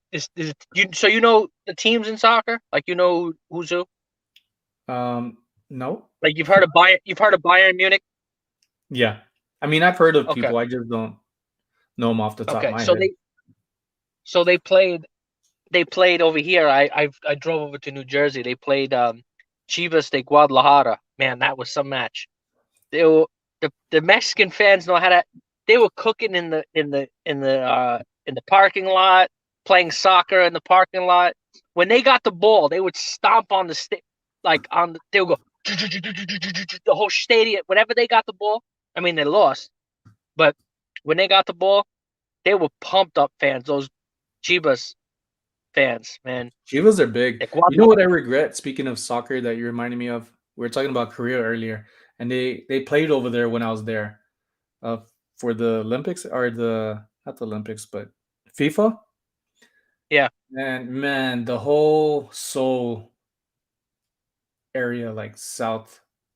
so you know the teams in soccer? Like who's who? No, Like you've heard of Bayern Munich? yeah. I mean, I've heard of Okay. people. I just don't know them off the top of Okay. my So head. they played over here. I drove over to New Jersey. They played Chivas de Guadalajara. Man, that was some match. The Mexican fans know how to. They were cooking in the parking lot, playing soccer in the parking lot. When they got the ball, they would stomp on the stick, they would go the whole stadium. Whenever they got the ball, I mean they lost, but when they got the ball, they were pumped up fans. Those Chivas fans, man. Chivas are big. Like, You know what I regret? Speaking of soccer, that you reminded me of. We were talking about Korea earlier, and they played over there when I was there, for the Olympics, or the not the Olympics, but FIFA. Yeah. And man, the whole Seoul area, like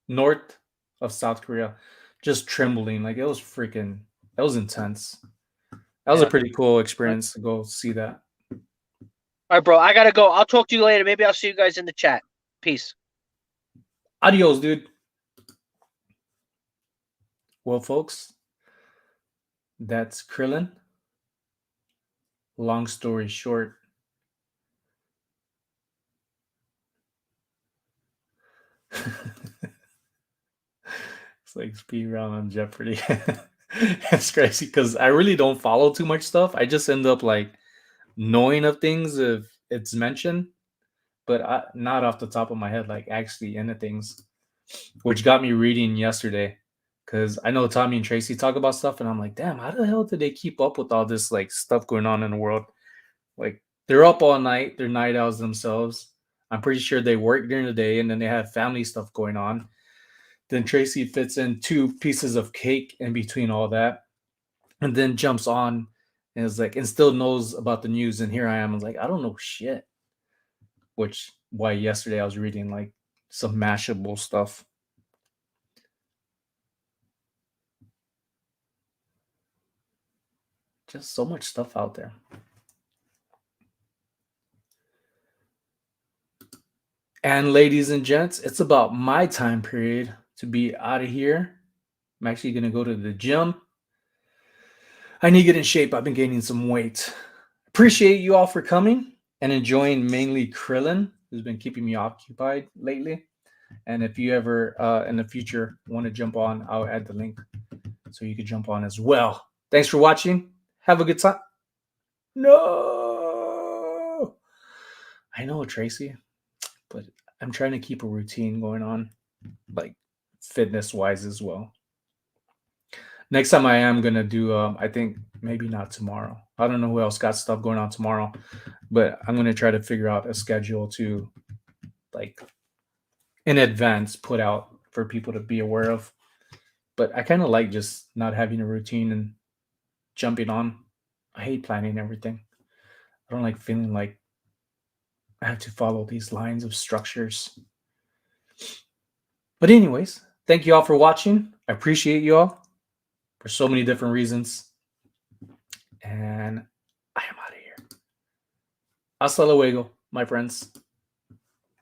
north of South Korea, just trembling. Like it was freaking. That was intense. That was a Yeah. pretty cool experience to go see that. All right, bro. I gotta go. I'll talk to you later. Maybe I'll see you guys in the chat. Peace. Adios, dude. Well, folks, that's Krillin. Long story short, it's like speed round on Jeopardy. It's crazy because I really don't follow too much stuff. I just end up like knowing of things if it's mentioned, but not off the top of my head, like actually into things, which got me reading yesterday because I know Tommy and Tracy talk about stuff, and I'm like, damn, how the hell did they keep up with all this like stuff going on in the world? Like they're up all night, they're night owls themselves. I'm pretty sure they work during the day, and then they have family stuff going on. Then Tracy fits in 2 pieces of cake in between all that, and then jumps on and is like, and still knows about the news. And here I am, I was like, I don't know shit. Which why yesterday I was reading like some Mashable stuff. Just so much stuff out there. And ladies and gents, it's about my time period to be out of here. I'm actually going to go to the gym. I need to get in shape. I've been gaining some weight. Appreciate you all for coming and enjoying mainly Krillin, who's been keeping me occupied lately. And if you ever in the future want to jump on, I'll add the link so you can jump on as well. Thanks for watching. Have a good time. No, I know, Tracy, but I'm trying to keep a routine going on, like fitness wise as well. Next time I am gonna do, I think maybe not tomorrow. I don't know who else got stuff going on tomorrow, but I'm gonna try to figure out a schedule to, like, in advance put out for people to be aware of. But I kind of like just not having a routine and jumping on. I hate planning everything. I don't like feeling like I have to follow these lines of structures. But anyways, thank you all for watching. I appreciate you all for so many different reasons. And I am out of here. Hasta luego, my friends.